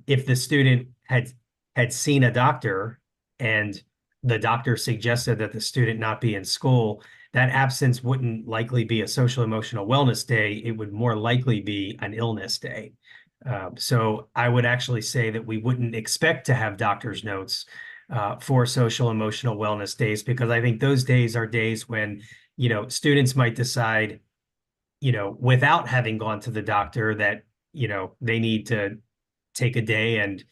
If the student had seen a doctor and the doctor suggested that the student not be in school, that absence wouldn't likely be a social emotional wellness day. It would more likely be an illness day. So I would actually say that we wouldn't expect to have doctor's notes for social emotional wellness days, because I think those days are days when, students might decide, without having gone to the doctor, that, they need to take a day and,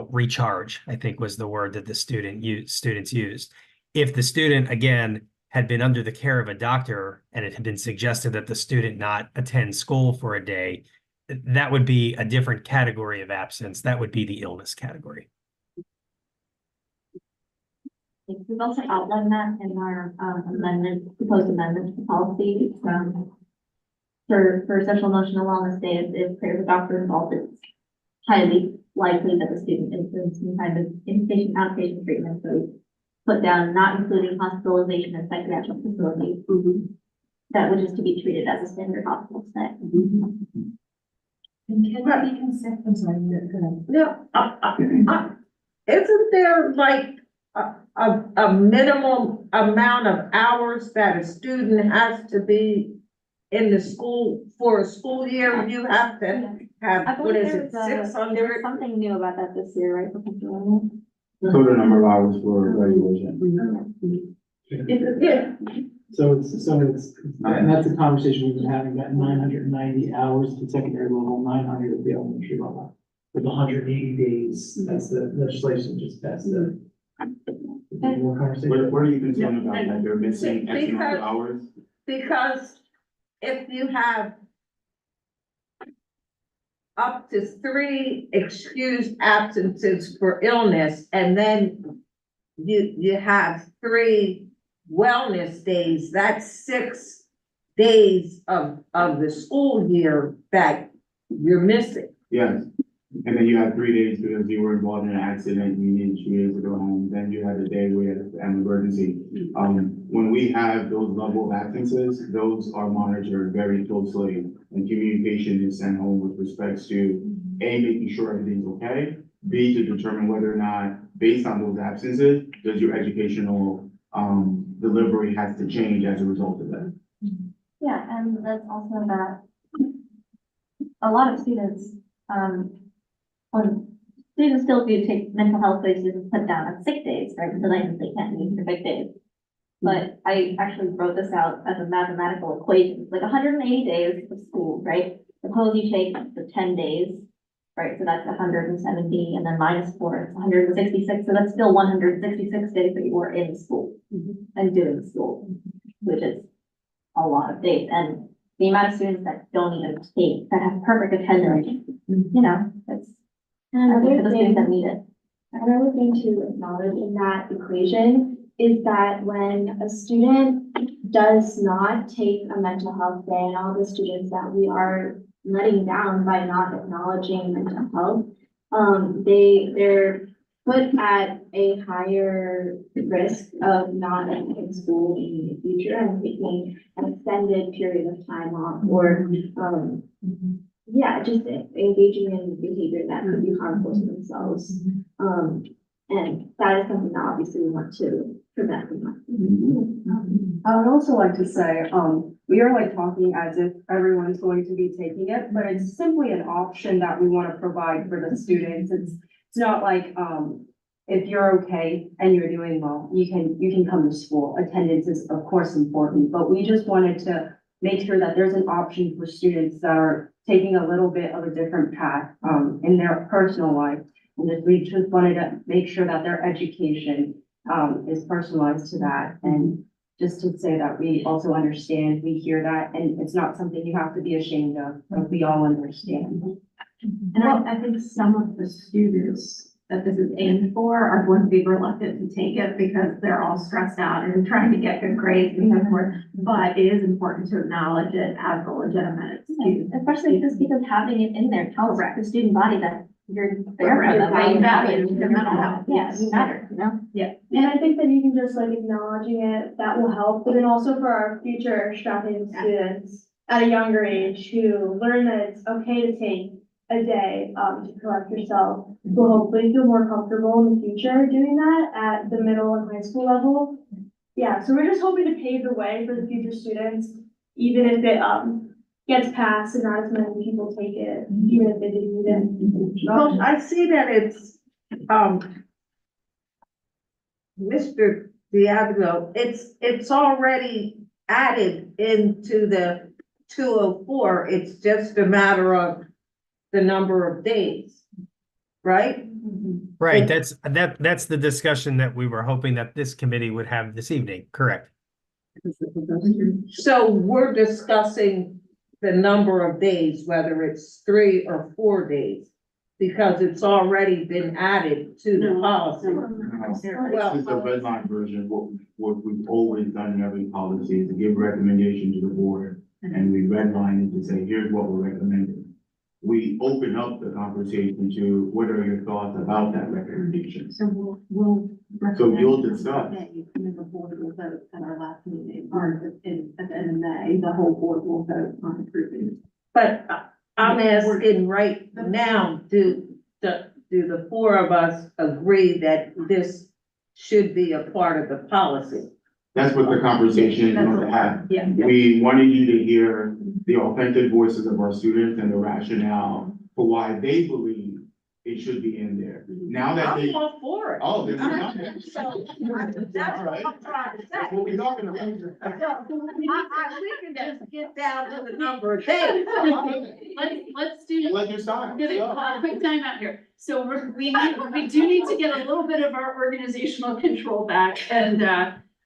recharge, I think was the word that the students used. If the student, again, had been under the care of a doctor and it had been suggested that the student not attend school for a day, that would be a different category of absence. That would be the illness category. We've also outlined that in our proposed amendment to the policy. For social emotional wellness days, if there's a doctor involved, it's highly likely that the student is in some kind of inpatient, outpatient treatment. So we put down not including hospitalization in psychiatric facilities. That would just to be treated as a standard hospital stay. And can that be considered? I'm sorry, Yeah, isn't there like a minimum amount of hours that a student has to be in the school for a school year? You have to I have, what believe is it, there was 600? something new about that this year, right, Professor Rowland? Total number of hours for graduation. Yeah, So and that's a conversation we've been having, about 990 hours at the secondary level, 900 at the elementary level. With 180 days, that's the legislation just passed. More conversation. What are you concerned about, that they're missing X amount of hours? because if you have up to 3 excused absences for illness, and then you have 3 wellness days, that's 6 days of the school year that you're missing. Yes, and then you had 3 days because you were involved in an accident, you needed 2 days to go home, then you had a day where you had an emergency. When we have those level of absences, those are monitored very closely, and communication is sent home with respects to A, making sure everything's okay, B, to determine whether or not, based on those absences, does your educational delivery has to change as a result of that. Yeah, and that's also that a lot of students, when students still do take mental health days, students put down as sick days, right? So they can't meet the big days. But I actually wrote this out as a mathematical equation. It's like 180 days of school, right? Suppose you take the 10 days, right? So that's 170, and then minus 4, it's 166. So that's still 166 days that you were in school and doing school, which is a lot of days. And the amount of students that don't even take, that have perfect attendance, that's Another for the students that need it. Another thing to acknowledge in that equation is that when a student does not take a mental health day, and all the students that we are letting down by not acknowledging mental health, they're put at a higher risk of not attending school in the future and taking an extended period of time off, or just engaging in behavior that could be harmful to themselves. And that is something that obviously we want to prevent from happening. I would also like to say, we are like talking as if everyone's going to be taking it, but it's simply an option that we want to provide for the students. It's not like, if you're okay and you're doing well, you can come to school. Attendance is of course important, but we just wanted to make sure that there's an option for students that are taking a little bit of a different path, in their personal life. And we just wanted to make sure that their education, is personalized to that. And just to say that we also understand, we hear that, and it's not something you have to be ashamed of, but we all understand. And I think some of the students that this is aimed for are going to be reluctant to take it because they're all stressed out and trying to get good grades and so forth. But it is important to acknowledge it as a legitimate excuse. Especially just because having it in there tells the student body that you're there for them, they value their mental health, yeah, you matter, you know? And I think that even just like acknowledging it, that will help, but then also for our future Strathaven students at a younger age who learn that it's okay to take a day, to collect yourself, will hopefully feel more comfortable in the future doing that at the middle and high school level. Yeah, so we're just hoping to pave the way for the future students, even if it, gets passed and not as many people take it, even if they didn't need it. Well, I see that it's, Mr. Diablo, it's already added into the 204. It's just a matter of the number of days, right? Right, that's the discussion that we were hoping that this committee would have this evening, correct? So we're discussing the number of days, whether it's 3 or 4 days, because it's already been added to the policy. This is the red line version. What we've always done in every policy is to give recommendation to the board, and we redline it to say, here's what we're recommending. We open up the conversation to what are your thoughts about that recommendation? So we'll. So you'll discuss. And then the board will vote at our last meeting, or at the end of May, the whole board will vote on approving. But I'm asking right now, do the 4 of us agree that this should be a part of the policy? That's what the conversation is going to have. Yeah. We wanted you to hear the authentic voices of our students and the rationale for why they believe it should be in there. Now that I'm they, all for it. oh, then we're not. So, that's what I'm trying to say. That's what we're talking about. We can just get down to the number of days. Let's do. Let your style. I'm gonna call a quick time out here. So we do need to get a little bit of our organizational control back and,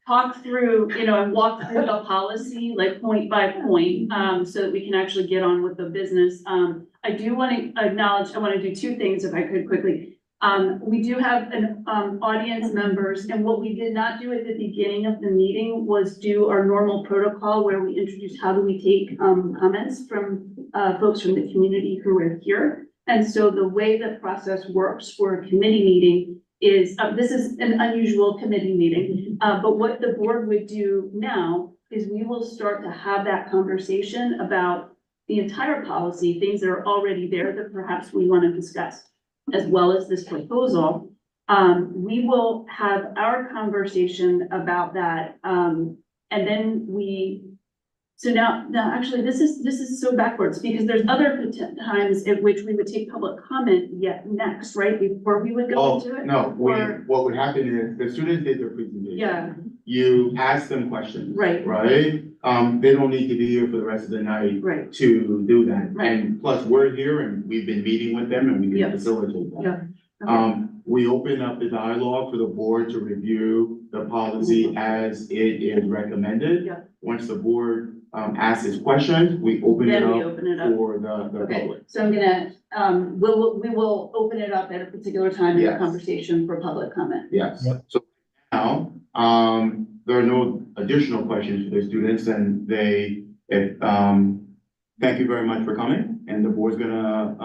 talk through, and walk through the policy, like point by point, so that we can actually get on with the business. I do want to acknowledge, I want to do 2 things if I could quickly. We do have an, audience members, and what we did not do at the beginning of the meeting was do our normal protocol where we introduce how do we take, comments from, folks from the community who are here. And so the way the process works for a committee meeting is, this is an unusual committee meeting, but what the board would do now is we will start to have that conversation about the entire policy, things that are already there that perhaps we want to discuss, as well as this proposal. We will have our conversation about that, and then so now actually this is so backwards, because there's other times at which we would take public comment yet next, right, before we would go Oh, into it? no, what would happen is the students did their presentation. Yeah, You ask them questions. right. Right? They don't need to be here for the rest of the night Right, to do that. Right. And plus, we're here and we've been meeting with them and we Yeah. can facilitate that. yeah. Okay. We open up the dialogue for the board to review the policy as it is recommended. Yeah. Once the board, asks its questions, we open it Then we up open it up. for the Okay, public. so I'm gonna, we will open it up at a particular time in the Yes. conversation for public comment. Yes. Yep. So now, there are no additional questions for the students and thank you very much for coming. And the board's gonna,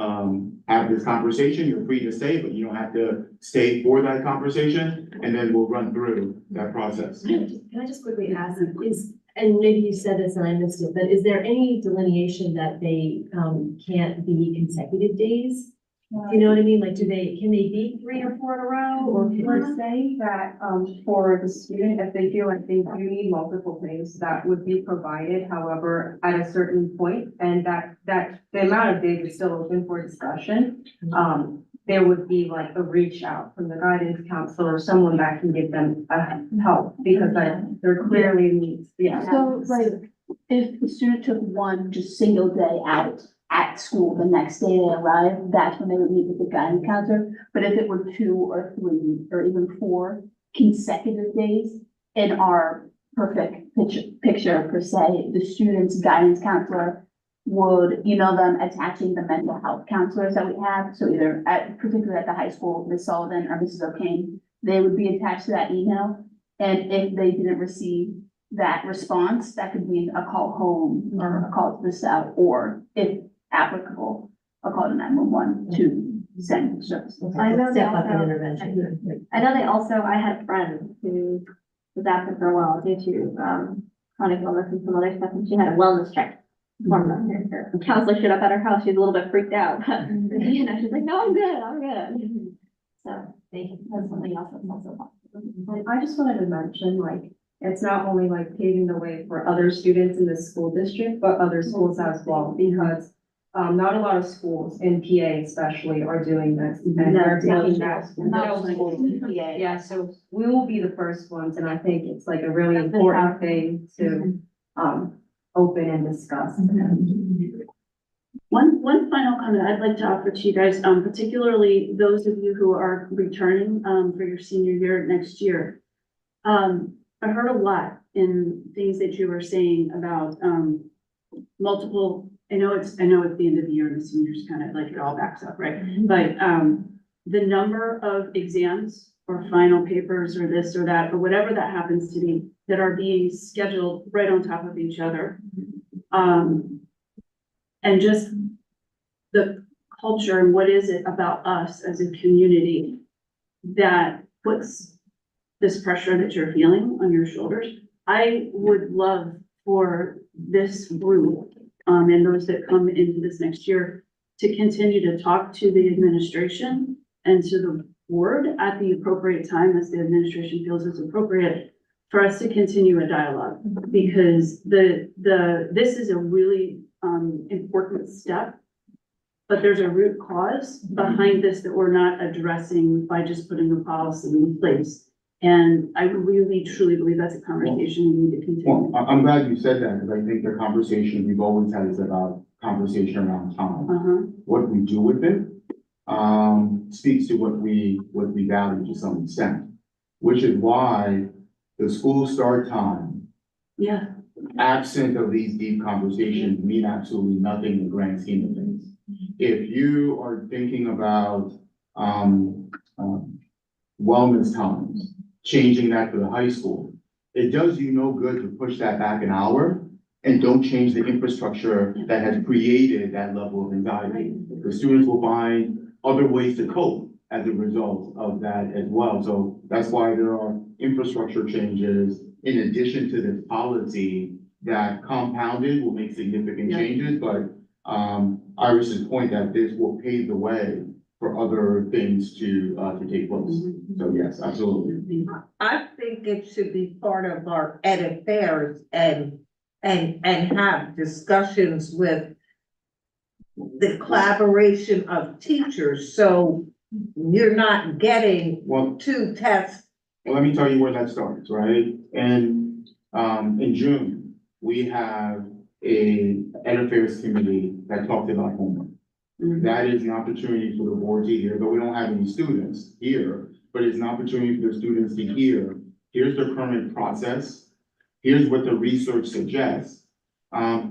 have this conversation. You're free to stay, but you don't have to stay for that conversation. And then we'll run through that process. Can I just quickly ask, and maybe you said this and I missed it, but is there any delineation that they can't be consecutive days? You know what I mean? Like, can they be 3 or 4 in a row, or can We're saying that, for the student, if they feel like they do need multiple things, that would be provided, however, at a certain point, and that the amount of days is still open for discussion. There would be like a reach out from the guidance counselor or someone that can give them, help, because there clearly needs, yeah. So like, if the student took one just single day out at school, the next day they arrive, that's when they would meet with the guidance counselor. But if it were 2 or 3 or even 4 consecutive days, in our perfect picture per se, the student's guidance counselor would email them attaching the mental health counselors that we have. So either particularly at the high school, Ms. Sullivan or Mrs. O'Kane, they would be attached to that email. And if they didn't receive that response, that could mean a call home or a call to the cell, or if applicable, a call to 911 to setting services. I know they Step up in also, intervention. I know they also, I had a friend who was absent for a while due to, chronic illness and some other stuff, and she had a wellness check. Her counselor showed up at her house, she was a little bit freaked out, but, you know, she's like, no, I'm good. So, Thank you. that's something else that's also possible. I just wanted to mention, like, it's not only like paving the way for other students in the school district, but other schools as well, because not a lot of schools in PA especially are doing this. And they're taking that. Yeah, so we will be the first ones, and I think it's like a really important thing to, open and discuss. One final comment I'd like to offer to you guys, particularly those of you who are returning, for your senior year next year. I heard a lot in things that you were saying about, multiple, I know it's the end of the year and the seniors kind of like it all backs up, right? But, the number of exams or final papers or this or that, or whatever that happens to be, that are being scheduled right on top of each other. And just the culture and what is it about us as a community that puts this pressure that you're feeling on your shoulders. I would love for this group, and those that come into this next year to continue to talk to the administration and to the board at the appropriate time as the administration feels is appropriate for us to continue a dialogue, because this is a really important step, but there's a root cause behind this that we're not addressing by just putting a policy in place. And I really truly believe that's a conversation we need to continue. Well, I'm glad you said that, because I think the conversation we've always had is about conversation around time. What we do with it, speaks to what we value to some extent, which is why the school start time, Yeah. absent of these deep conversations, mean absolutely nothing in the grand scheme of things. If you are thinking about, wellness times, changing that for the high school, it does you no good to push that back an hour and don't change the infrastructure that has created that level of anxiety. The students will find other ways to cope as a result of that as well. So that's why there are infrastructure changes in addition to this policy that compounded will make significant changes, but Iris's point that this will pave the way for other things to take place. So yes, absolutely. I think it should be part of our ed affairs and have discussions with the collaboration of teachers, so you're not getting two tests. Well, let me tell you where that starts, right? And in June, we have a ed affairs committee that talked about homework. That is an opportunity for the board to hear, but we don't have any students here, but it's an opportunity for the students to hear, here's the current process, here's what the research suggests.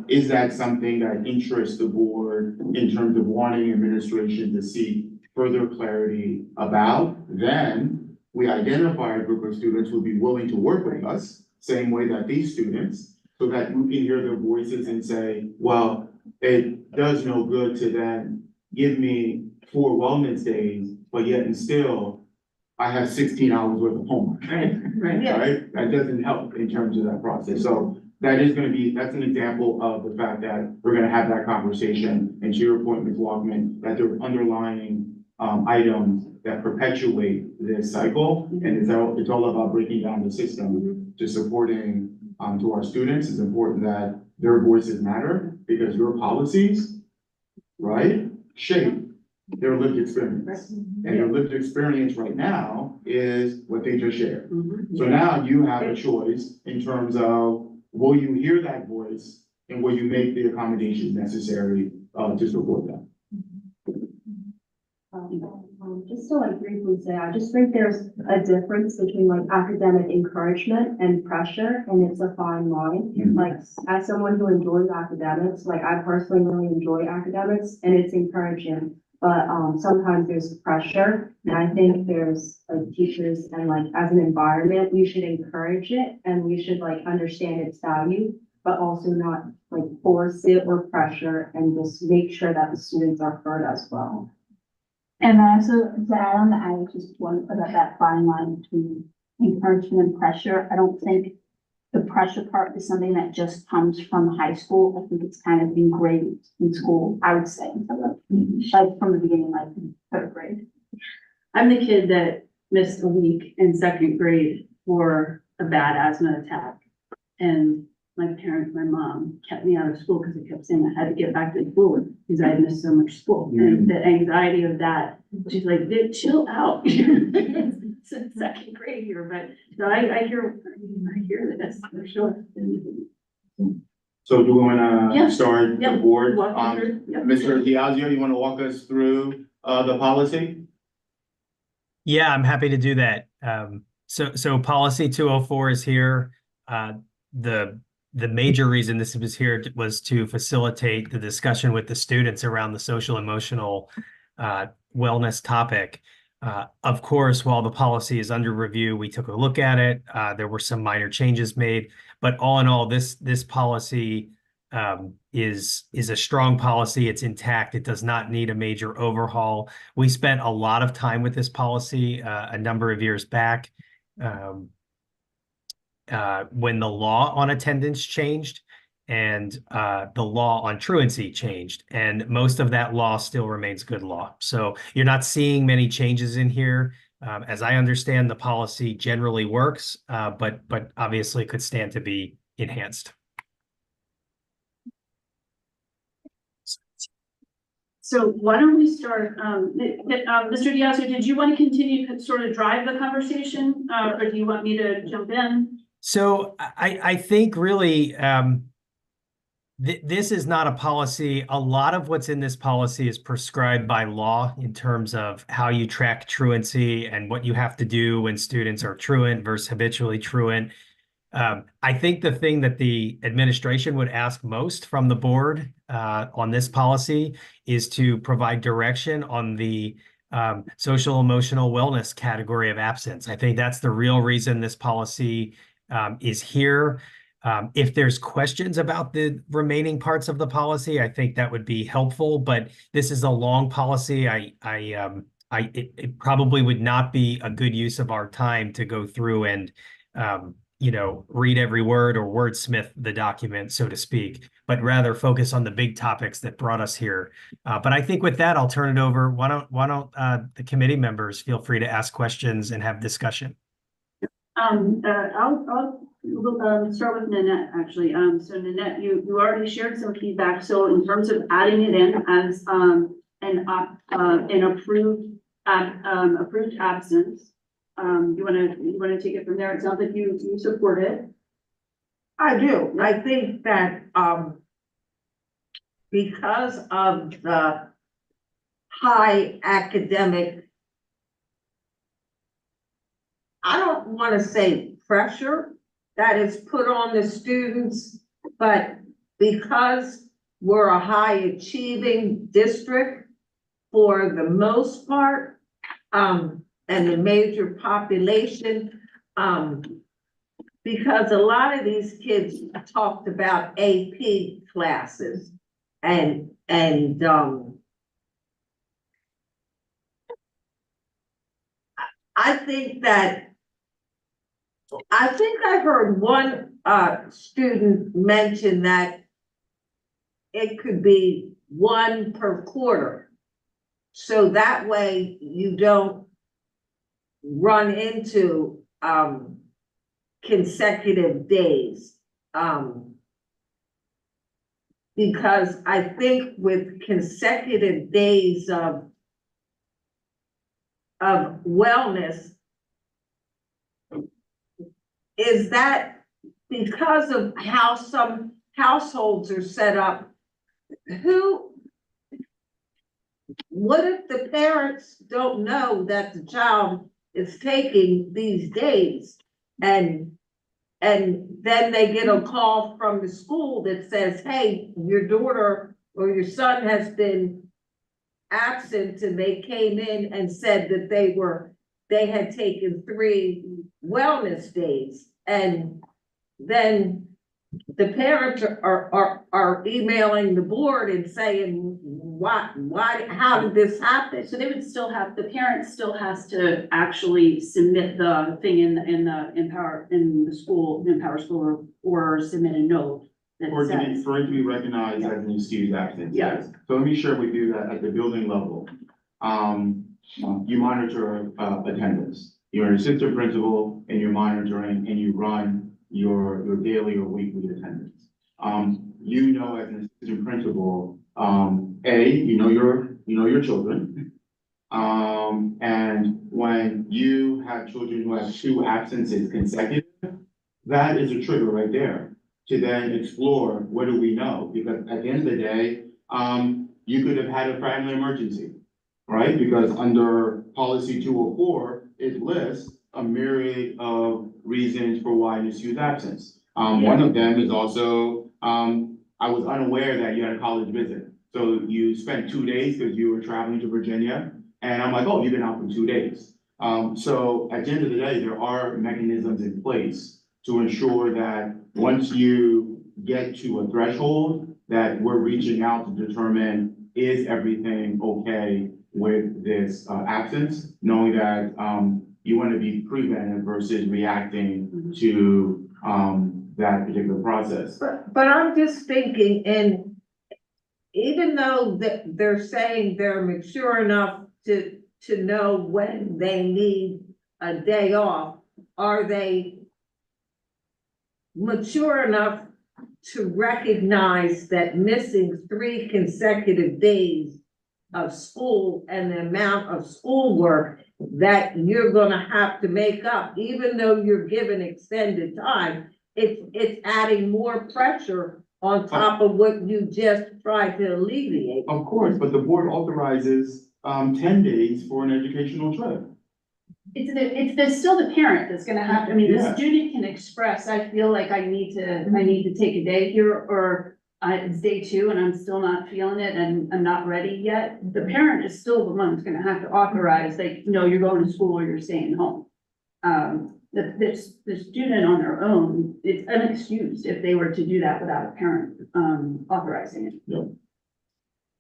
Is that something that interests the board in terms of wanting administration to seek further clarity about? Then we identify a group of students who would be willing to work with us, same way that these students, so that you can hear their voices and say, well, it does no good to then give me 4 wellness days, but yet and still I have 16 hours worth of homework. Right? That doesn't help in terms of that process. So that is gonna be, that's an example of the fact that we're gonna have that conversation. And to your point, Ms. Walkman, that there are underlying items that perpetuate this cycle. And it's all about breaking down the system to supporting to our students. It's important that their voices matter because your policies, right, shape their lived experience. And their lived experience right now is what they just shared. So now you have a choice in terms of, will you hear that voice and will you make the accommodations necessary to support that? Just to like briefly say, I just think there's a difference between like academic encouragement and pressure, and it's a fine line. Like, as someone who enjoys academics, like I personally really enjoy academics and it's encouraging, but sometimes there's pressure. And I think there's like teachers and like as an environment, we should encourage it and we should like understand its value, but also not like force it or pressure, and just make sure that the students are heard as well. And also, to add on that, I just want about that fine line between encouragement and pressure. I don't think the pressure part is something that just comes from high school. I think it's kind of ingrained in school, I would say, like from the beginning, like in third grade. I'm the kid that missed a week in second grade for a bad asthma attack. And my parents, my mom kept me out of school because they kept saying I had to get back to school because I had missed so much school. And the anxiety of that, she's like, "Dude, chill out." It's in second grade here, but so I hear this for sure. So do we wanna Yeah. start the Yeah. board? Walk me through. Yeah. Mr. Diazio, you wanna walk us through, the policy? Yeah, I'm happy to do that. So policy 204 is here. The major reason this was here was to facilitate the discussion with the students around the social emotional wellness topic. Of course, while the policy is under review, we took a look at it. There were some minor changes made, but all in all, this policy is a strong policy. It's intact. It does not need a major overhaul. We spent a lot of time with this policy a number of years back when the law on attendance changed and the law on truancy changed, and most of that law still remains good law. So you're not seeing many changes in here. As I understand, the policy generally works, but obviously could stand to be enhanced. So why don't we start, Mr. Diazio, did you want to continue to sort of drive the conversation, or do you want me to jump in? So I think really this is not a policy. A lot of what's in this policy is prescribed by law in terms of how you track truancy and what you have to do when students are truant versus habitually truant. I think the thing that the administration would ask most from the board on this policy is to provide direction on the social emotional wellness category of absence. I think that's the real reason this policy is here. If there's questions about the remaining parts of the policy, I think that would be helpful, but this is a long policy. It probably would not be a good use of our time to go through and read every word or wordsmith the document, so to speak, but rather focus on the big topics that brought us here. But I think with that, I'll turn it over. Why don't the committee members feel free to ask questions and have discussion? I'll start with Nanette, actually. So Nanette, you already shared some feedback. So in terms of adding it in as an approved absence, you wanna take it from there? It sounds like you support it. I do. I think that because of the high academic, I don't want to say pressure that is put on the students, but because we're a high achieving district for the most part, and the major population, because a lot of these kids talked about AP classes and I think I heard one student mention that it could be one per quarter. So that way you don't run into consecutive days. Because I think with consecutive days of wellness, is that because of how some households are set up, what if the parents don't know that the child is taking these days and then they get a call from the school that says, hey, your daughter or your son has been absent, and they came in and said that they had taken 3 wellness days, and then the parents are emailing the board and saying, why, how did this happen? So they would still have, the parent still has to actually submit the thing in the school, Empower School, or submit a note that For it to be, says. for it to be recognized as an excused absence. Yes. So let me share with you that at the building level, you monitor, attendance. You're an assistant principal and you're monitoring and you run your daily or weekly attendance. You know, as an assistant principal, you know your children. And when you have children who have 2 absences consecutive, that is a trigger right there to then explore, what do we know? Because at the end of the day, you could have had a family emergency, right? Because under policy 204, it lists a myriad of reasons for why you excuse absence. One of them is also, I was unaware that you had a college visit. So you spent 2 days because you were traveling to Virginia. And I'm like, oh, you've been out for 2 days. So at the end of the day, there are mechanisms in place to ensure that once you get to a threshold, that we're reaching out to determine, is everything okay with this absence, knowing that you want to be preventive versus reacting to that particular process. But I'm just thinking, and even though that they're saying they're mature enough to know when they need a day off, are they mature enough to recognize that missing 3 consecutive days of school and the amount of schoolwork that you're gonna have to make up, even though you're given extended time, it's adding more pressure on top of what you just tried to alleviate. Of course, but the board authorizes 10 days for an educational trip. It's still the parent that's gonna have, I mean, the Yeah. student can express, I feel like I need to take a day here, or it's day 2 and I'm still not feeling it and I'm not ready yet. The parent is still the one who's gonna have to authorize, like, no, you're going to school or you're staying home. The student on their own, it's unexcused if they were to do that without a parent, authorizing it.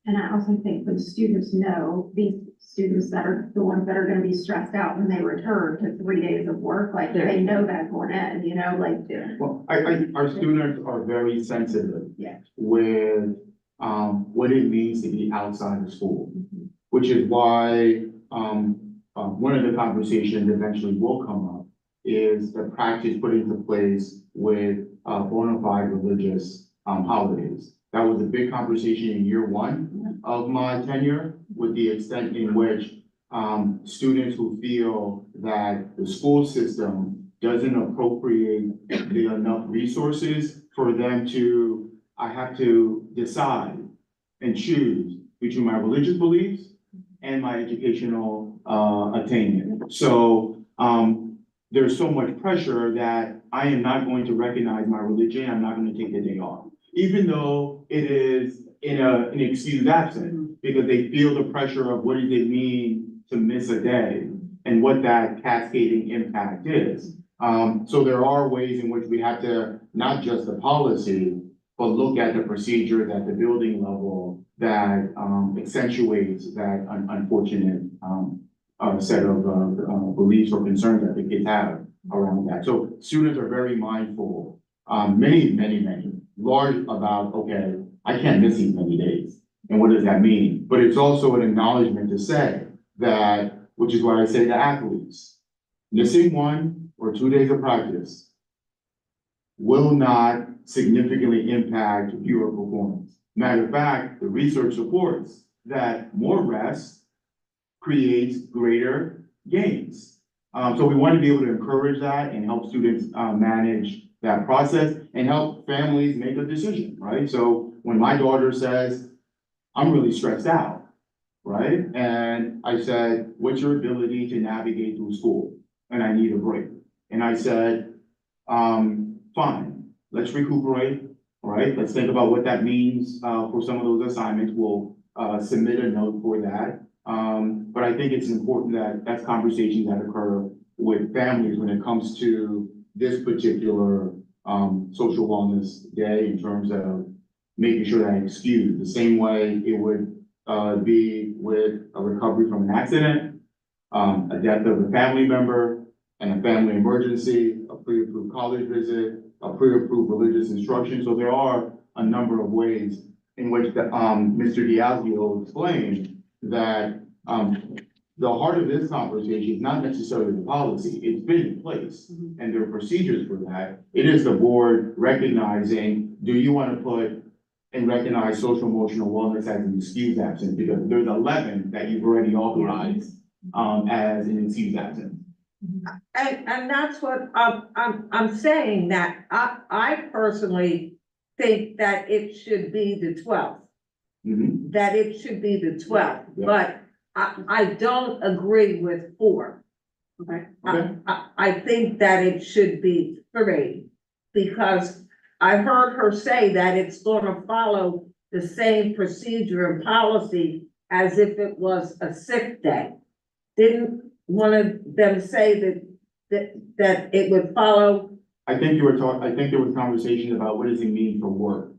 And I also think the students know, these students that are the ones that are gonna be stressed out when they return to 3 days of work, like, they know that going in, you know, like. Well, our students are very sensitive. Yeah. With, what it means to be outside of school, which is why, one of the conversations eventually will come up is the practice put into place with, bona fide religious, holidays. That was a big conversation in year 1 of my tenure, with the extent in which students who feel that the school system doesn't appropriate the enough resources for them to, I have to decide and choose between my religious beliefs and my educational attainment. So there's so much pressure that I am not going to recognize my religion. I'm not going to take the day off, even though it is in an excused absence, because they feel the pressure of what does it mean to miss a day and what that cascading impact is. So there are ways in which we have to, not just the policy, but look at the procedure at the building level that accentuates that unfortunate set of beliefs or concerns that the kids have around that. So students are very mindful, many, large about, okay, I can't miss these many days. And what does that mean? But it's also an acknowledgement to say that, which is why I say to athletes, missing 1 or 2 days of practice will not significantly impact your performance. Matter of fact, the research supports that more rest creates greater gains. So we want to be able to encourage that and help students manage that process and help families make a decision, right? So when my daughter says, I'm really stressed out, right? And I said, what's your ability to navigate through school? And I need a break. And I said, fine, let's recuperate, right? Let's think about what that means for some of those assignments. We'll submit a note for that. But I think it's important that that's conversations that occur with families when it comes to this particular social wellness day in terms of making sure that it's excused, the same way it would, be with a recovery from an accident, a death of a family member, and a family emergency, a pre-approved college visit, a pre-approved religious instruction. So there are a number of ways in which the, Mr. Diazio explained that, the heart of this conversation is not necessarily the policy. It's been in place and there are procedures for that. It is the board recognizing, do you want to put and recognize social emotional wellness as an excused absence? Because there's 11 that you've already authorized, as an excused absence. And that's what I'm saying, that I personally think that it should be the 12th. That it should be the 12th, Yeah. but I don't agree with 4. Okay. I think that it should be 3, because I heard her say that it's gonna follow the same procedure and policy as if it was a sick day. Didn't one of them say that it would follow? I think there was conversation about what does it mean for work?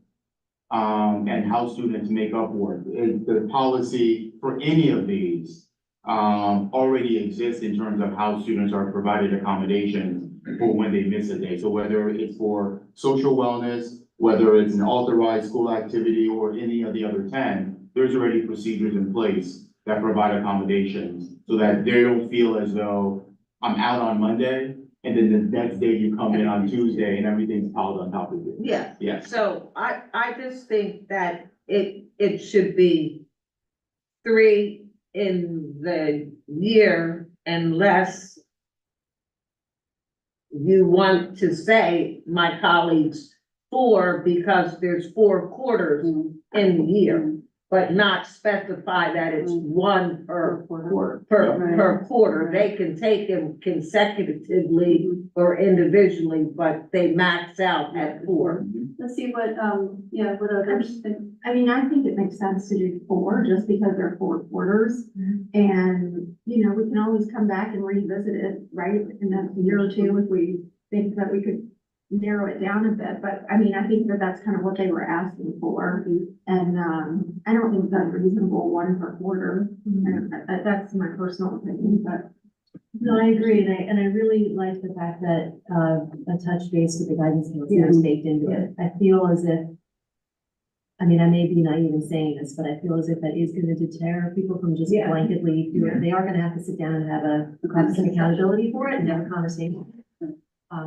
And how students make up work. The policy for any of these, already exists in terms of how students are provided accommodations for when they miss a day. So whether it's for social wellness, whether it's an authorized school activity or any of the other 10, there's already procedures in place that provide accommodations so that they don't feel as though I'm out on Monday and then the next day you come in on Tuesday and everything's piled on top of you. Yeah. Yes. So I just think that it should be 3 in the year unless you want to say, my colleagues, 4 because there's 4 quarters in the year, but not specify that it's 1 per quarter. They can take them consecutively or individually, but they max out at 4. Let's see what others think. I mean, I think it makes sense to do 4 just because they're 4 quarters. And, we can always come back and revisit it, right? In a year or 2 if we think that we could narrow it down a bit. But I mean, I think that that's kind of what they were asking for. And, I don't think that's reasonable, 1 per quarter. And that's my personal opinion, but. No, I agree, and I really like the fact that, a touch base with the guidance counselor is baked into it. I feel as if, I mean, I may be naive in saying this, but I feel as if that is gonna deter people from just blanketly doing it. They are gonna have to sit down and have some accountability for it and have a conversation.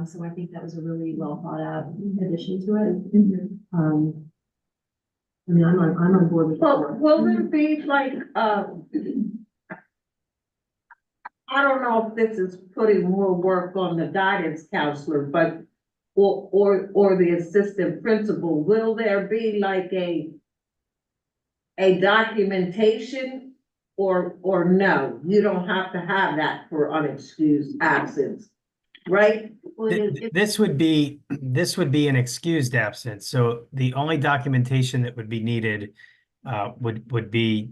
So I think that was a really well thought out addition to it. I mean, I'm on board with Well, that. will there be like, I don't know if this is putting more work on the guidance counselor, but, or the assistant principal, will there be like a documentation or no? You don't have to have that for unexcused absence, right? This would be an excused absence. So the only documentation that would be needed would be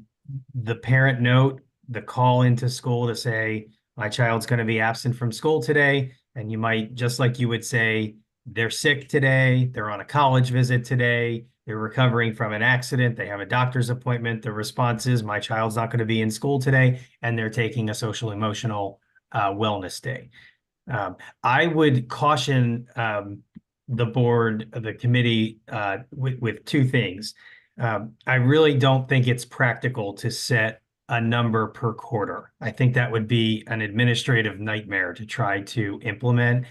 the parent note, the call into school to say, my child's going to be absent from school today. And you might, just like you would say, they're sick today, they're on a college visit today, they're recovering from an accident, they have a doctor's appointment. The response is, my child's not going to be in school today, and they're taking a social emotional wellness day. I would caution the board, the committee, with 2 things. I really don't think it's practical to set a number per quarter. I think that would be an administrative nightmare to try to implement.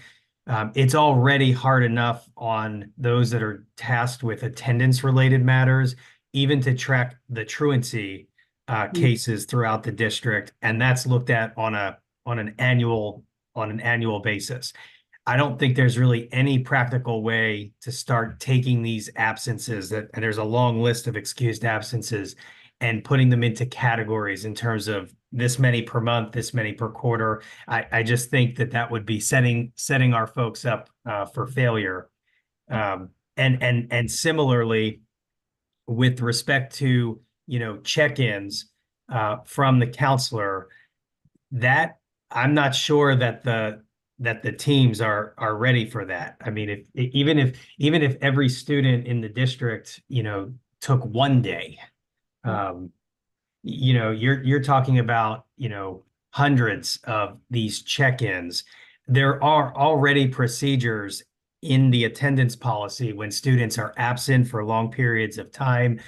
It's already hard enough on those that are tasked with attendance-related matters, even to track the truancy cases throughout the district, and that's looked at on an annual basis. I don't think there's really any practical way to start taking these absences and there's a long list of excused absences and putting them into categories in terms of this many per month, this many per quarter. I just think that would be setting our folks up for failure. And similarly, with respect to, check-ins from the counselor, that I'm not sure that that the teams are ready for that. I mean, even if every student in the district, took one day, you're talking about, hundreds of these check-ins. There are already procedures in the attendance policy when students are absent for long periods of time.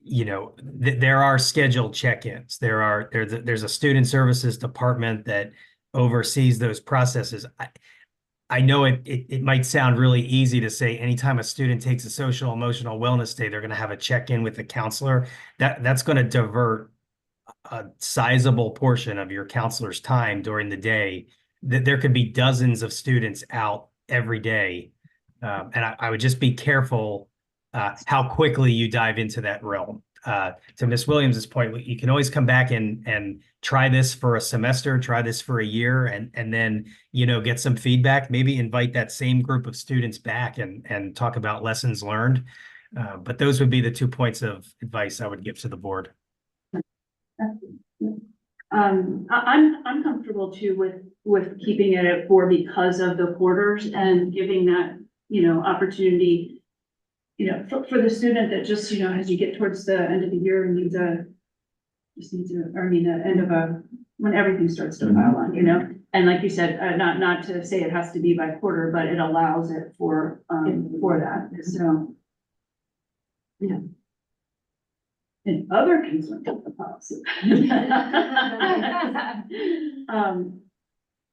There are scheduled check-ins. There's a student services department that oversees those processes. I know it might sound really easy to say anytime a student takes a social emotional wellness day, they're going to have a check-in with the counselor. That's going to divert a sizable portion of your counselor's time during the day. There could be dozens of students out every day. And I would just be careful how quickly you dive into that realm. To Ms. Williams's point, you can always come back and try this for a semester, try this for a year, and then, get some feedback, maybe invite that same group of students back and talk about lessons learned. But those would be the 2 points of advice I would give to the board. I'm comfortable too with keeping it at 4 because of the quarters and giving that, opportunity, for the student that just, as you get towards the end of the year, needs the end of when everything starts to pile on, and like you said, not to say it has to be by quarter, but it allows it for that, so. Yeah. And other concerns of the policy.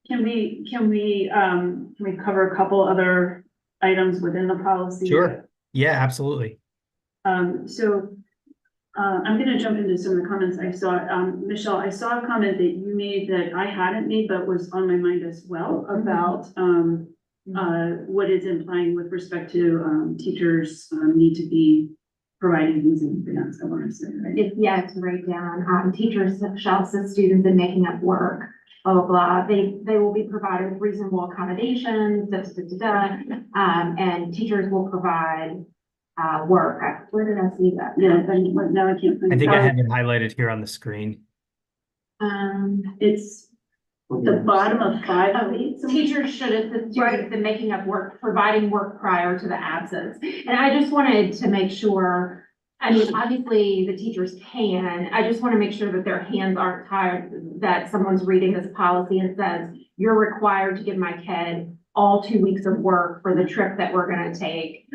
Can we cover a couple other items within the policy? Sure. Yeah, absolutely. I'm gonna jump into some of the comments I saw. Michelle, I saw a comment that you made that I hadn't made, but was on my mind as well about what it's implying with respect to teachers need to be providing these in advance. I want to say, right? It's right down. Teachers shall assist students in making up work, blah, blah, blah. They will be provided with reasonable accommodations, and teachers will provide work. Where did I see that? Yeah, now I can't find I it. think I have it highlighted here on the screen. It's the bottom of 5 of 8. Teachers should assist students in making up work, providing work prior to the absence. And I just wanted to make sure, I mean, obviously the teachers can, I just want to make sure that their hands aren't tied, that someone's reading this policy and says, you're required to give my kid all 2 weeks of work for the trip that we're going to take.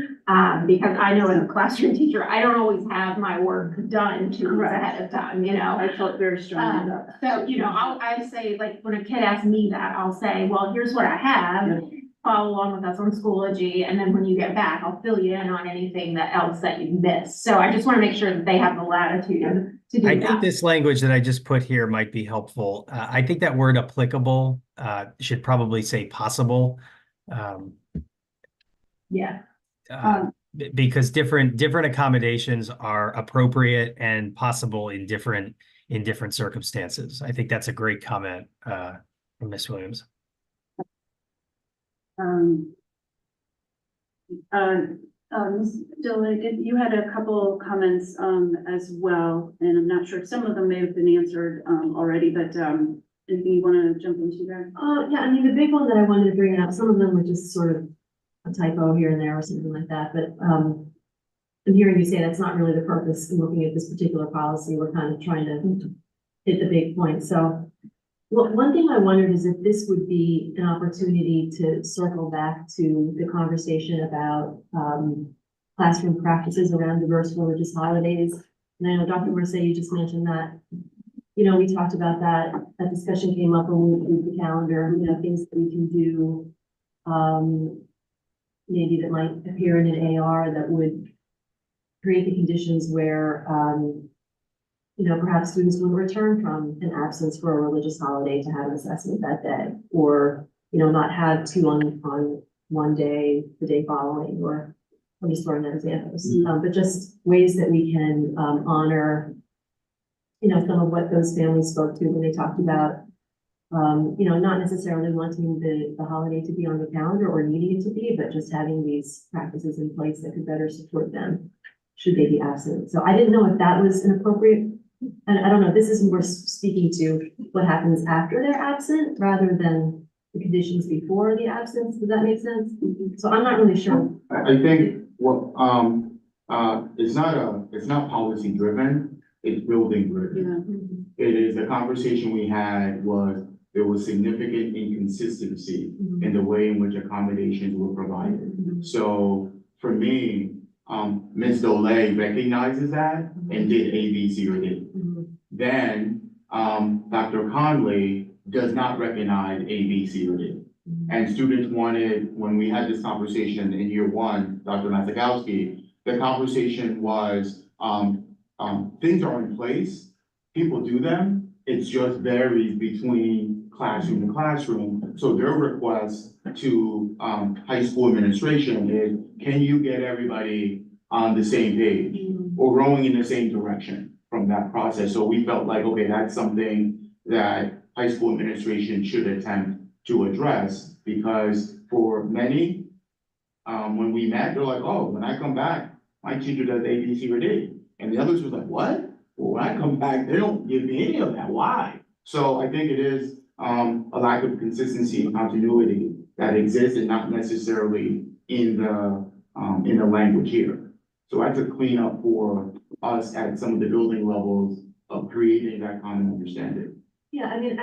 Because I know as a classroom teacher, I don't always have my work done 2 weeks ahead of time, I felt very strong about that. So, I say, like, when a kid asks me that, I'll say, well, here's what I have. Follow along with us on Schoology, and then when you get back, I'll fill you in on anything else that you missed. So I just want to make sure that they have the latitude to do I that. think this language that I just put here might be helpful. I think that word applicable should probably say possible. Because different accommodations are appropriate and possible in different circumstances. I think that's a great comment from Ms. Williams. Ms. Dillard, you had a couple comments as well, and I'm not sure if some of them may have been answered already, but if you want to jump into that. Yeah, I mean, the big one that I wanted to bring up, some of them were just sort of a typo here and there or something like that, but I'm hearing you say that's not really the purpose in looking at this particular policy. We're kind of trying to hit the big point. So one thing I wondered is if this would be an opportunity to circle back to the conversation about classroom practices around diverse religious holidays. And I know Dr. Mercer, you just mentioned that, we talked about that discussion came up when we approved the calendar, things that we can do maybe that might appear in an AR that would create the conditions where perhaps students would return from an absence for a religious holiday to have an assessment that day, or, not have two on one day, the day following, or I'm just throwing out examples, but just ways that we can honor, some of what those families spoke to when they talked about, not necessarily wanting the holiday to be on the calendar or needing it to be, but just having these practices in place that could better support them should they be absent. So I didn't know if that was an appropriate and I don't know, this is more speaking to what happens after they're absent rather than the conditions before the absence. Does that make sense? So I'm not really sure. I think what, it's not policy driven, it's building driven. It is, the conversation we had was, there was significant inconsistency in the way in which accommodations were provided. So for me, Ms. Dole recognizes that and did A, B, C, or D. Then, Dr. Conley does not recognize A, B, C, or D. And students wanted, when we had this conversation in year one, Dr. Matzakowski, the conversation was, things are in place, people do them, it just varies between classroom to classroom. So their request to, high school administration is, can you get everybody on the same page or rowing in the same direction from that process? So we felt like, okay, that's something that high school administration should attempt to address, because for many, when we met, they're like, oh, when I come back, my teacher does A, B, C, or D. And the others was like, what? Well, when I come back, they don't give me any of that. Why? So I think it is a lack of consistency and continuity that exists, and not necessarily in the language here. So that's a cleanup for us at some of the building levels of creating that common understanding. Yeah, I mean,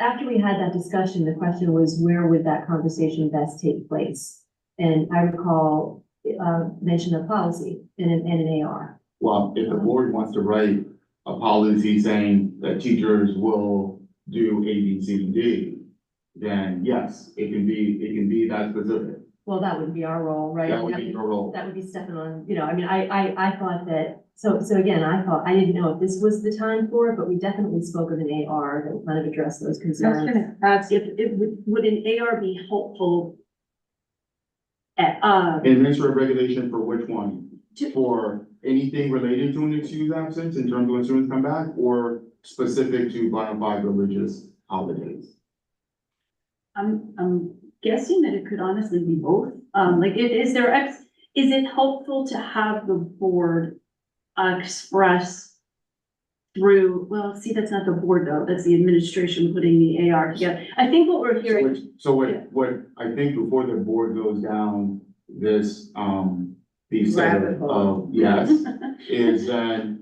after we had that discussion, the question was, where would that conversation best take place? And I recall mention of policy and an AR. Well, if the board wants to write a policy saying that teachers will do A, B, C, and D, then yes, it can be that specific. Well, that would be our role, right? That would be your role. That would be stepping on, I mean, I thought that, so again, I didn't know if this was the time for it, but we definitely spoke of an AR that would kind of address those concerns. Would an AR be helpful? Administrative regulation for which one? For anything related to an excused absence in terms of when students come back, or specific to bona fide religious holidays? I'm guessing that it could honestly be both. Is it helpful to have the board express through, well, see, that's not the board though, that's the administration putting the AR together. I think what we're hearing. So what I think before the board goes down this, these set of, yes, is that,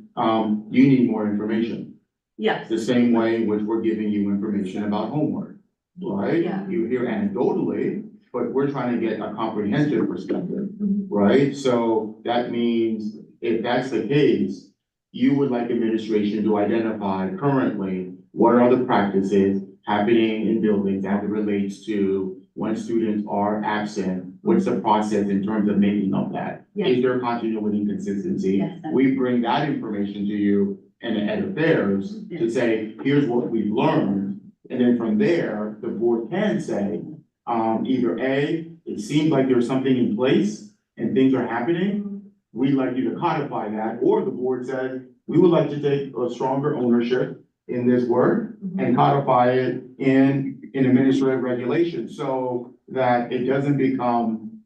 you need more information. Yes. The same way in which we're giving you information about homework, right? Yeah. You hear anecdotally, but we're trying to get a comprehensive perspective, right? So that means if that's the case, you would like administration to identify currently what are the practices happening in buildings as it relates to when students are absent, what's the process in terms of making up that? Yes. Is there continuity and consistency? Yes. We bring that information to you in the ed affairs to say, here's what we've learned. And then from there, the board can say, either A, it seems like there's something in place and things are happening. We'd like you to codify that, or the board said, we would like to take a stronger ownership in this work and codify it in administrative regulation, so that it doesn't become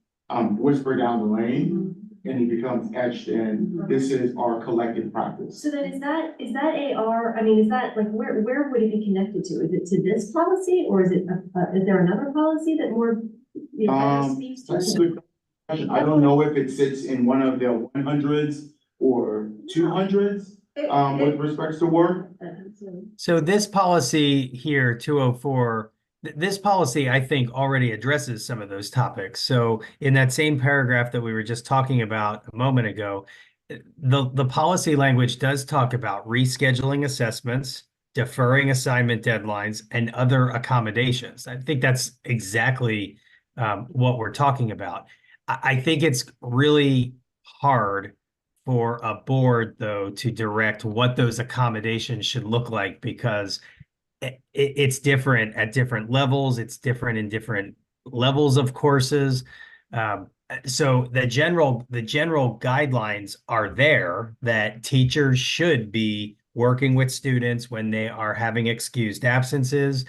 whispered down the lane and it becomes etched in. This is our collective practice. So then is that AR, I mean, is that like, where would it be connected to? Is it to this policy, or is it, is there another policy that more, speaks to? That's a good question. I don't know if it sits in one of the 100s or 200s, with respects to work. So this policy here, 204, this policy, I think, already addresses some of those topics. So in that same paragraph that we were just talking about a moment ago, the policy language does talk about rescheduling assessments, deferring assignment deadlines, and other accommodations. I think that's exactly what we're talking about. I think it's really hard for a board, though, to direct what those accommodations should look like, because it's different at different levels. It's different in different levels of courses. So the general guidelines are there that teachers should be working with students when they are having excused absences.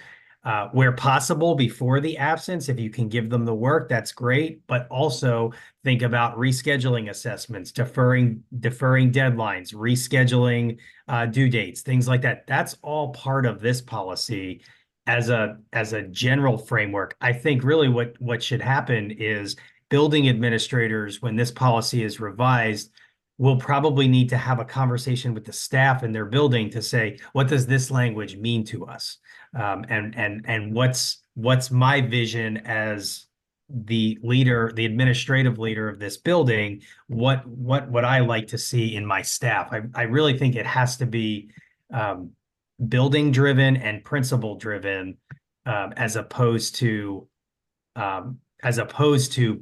where possible before the absence. If you can give them the work, that's great, but also think about rescheduling assessments, deferring deadlines, rescheduling due dates, things like that. That's all part of this policy as a general framework. I think really what should happen is building administrators, when this policy is revised, will probably need to have a conversation with the staff in their building to say, what does this language mean to us? And what's my vision as the leader, the administrative leader of this building? What would I like to see in my staff? I really think it has to be building driven and principle driven, as opposed to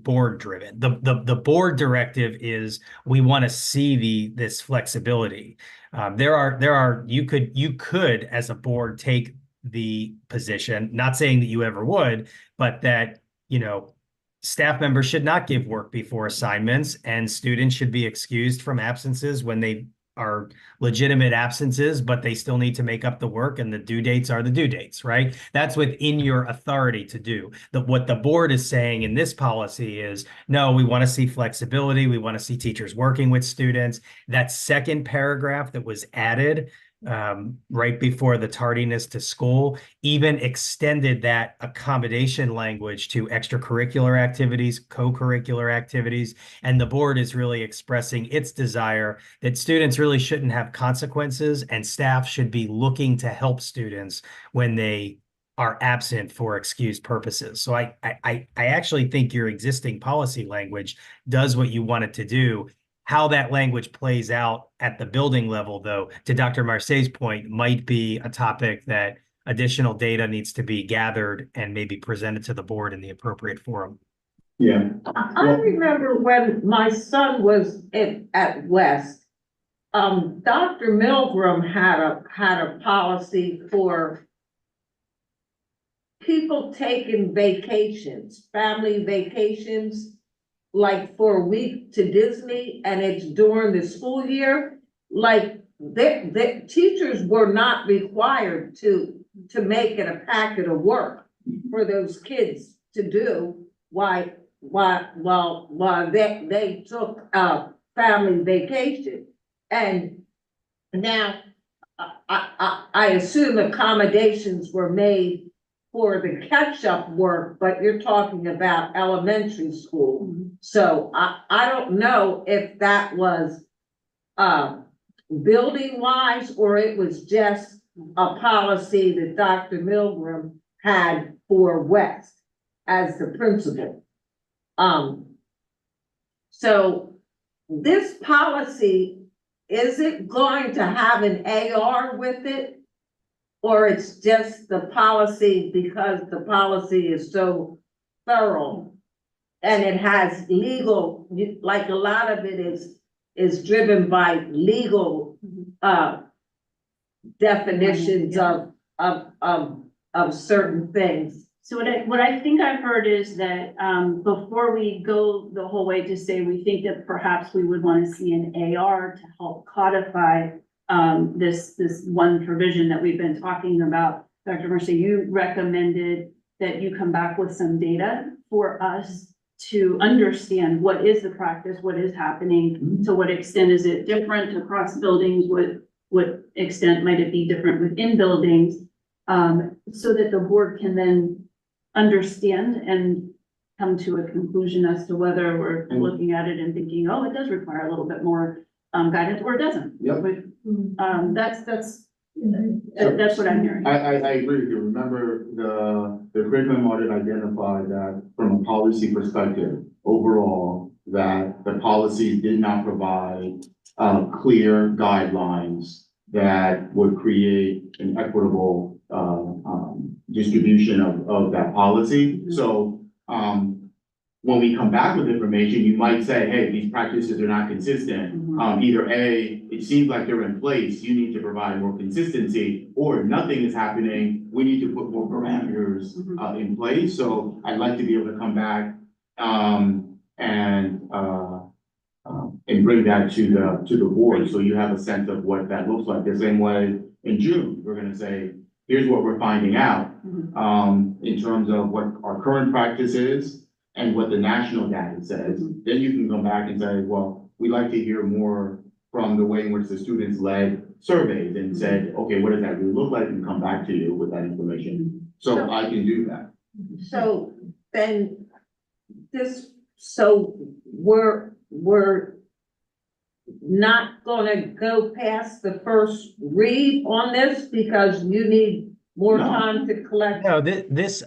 board driven. The board directive is, we want to see this flexibility. You could as a board take the position, not saying that you ever would, but that, staff members should not give work before assignments, and students should be excused from absences when they are legitimate absences, but they still need to make up the work, and the due dates are the due dates, right? That's within your authority to do. What the board is saying in this policy is, no, we want to see flexibility. We want to see teachers working with students. That second paragraph that was added right before the tardiness to school even extended that accommodation language to extracurricular activities, co-curricular activities. And the board is really expressing its desire that students really shouldn't have consequences, and staff should be looking to help students when they are absent for excused purposes. So I actually think your existing policy language does what you want it to do. How that language plays out at the building level, though, to Dr. Marseille's point, might be a topic that additional data needs to be gathered and maybe presented to the board in the appropriate forum. Yeah. I remember when my son was at West, Dr. Milgram had a policy for people taking vacations, family vacations, like for a week to Disney, and it's during the school year. Like, the teachers were not required to make it a packet of work for those kids to do while they took a family vacation. And now I assume accommodations were made for the catch-up work, but you're talking about elementary school. Mm-hmm. So I don't know if that was building-wise, or it was just a policy that Dr. Milgram had for West as the principal. So this policy, is it going to have an AR with it? Or it's just the policy because the policy is so thorough and it has legal, like a lot of it is driven by legal definitions of certain things. So what I think I've heard is that before we go the whole way to say we think that perhaps we would want to see an AR to help codify this one provision that we've been talking about. Dr. Marseille, you recommended that you come back with some data for us to understand what is the practice, what is happening, to what extent is it different across buildings, what extent might it be different within buildings, so that the board can then understand and come to a conclusion as to whether we're looking at it and thinking, oh, it does require a little bit more guidance, or it doesn't. Yep. That's what I'm hearing. I agree with you. Remember, the curriculum audit identified that from a policy perspective, overall, that the policies did not provide clear guidelines that would create an equitable distribution of that policy. Mm-hmm. So when we come back with information, you might say, hey, these practices are not consistent. Mm-hmm. Either A, it seems like they're in place, you need to provide more consistency, or nothing is happening, we need to put more parameters in place. So I'd like to be able to come back and bring that to the board, so you have a sense of what that looks like. The same way in June, we're gonna say, here's what we're finding out, in terms of what our current practice is and what the national data says. Then you can come back and say, well, we'd like to hear more from the way in which the students led surveys and said, okay, what does that really look like, and come back to you with that information. So I can do that. So then we're not gonna go past the first read on this because you need more No. time to collect. No,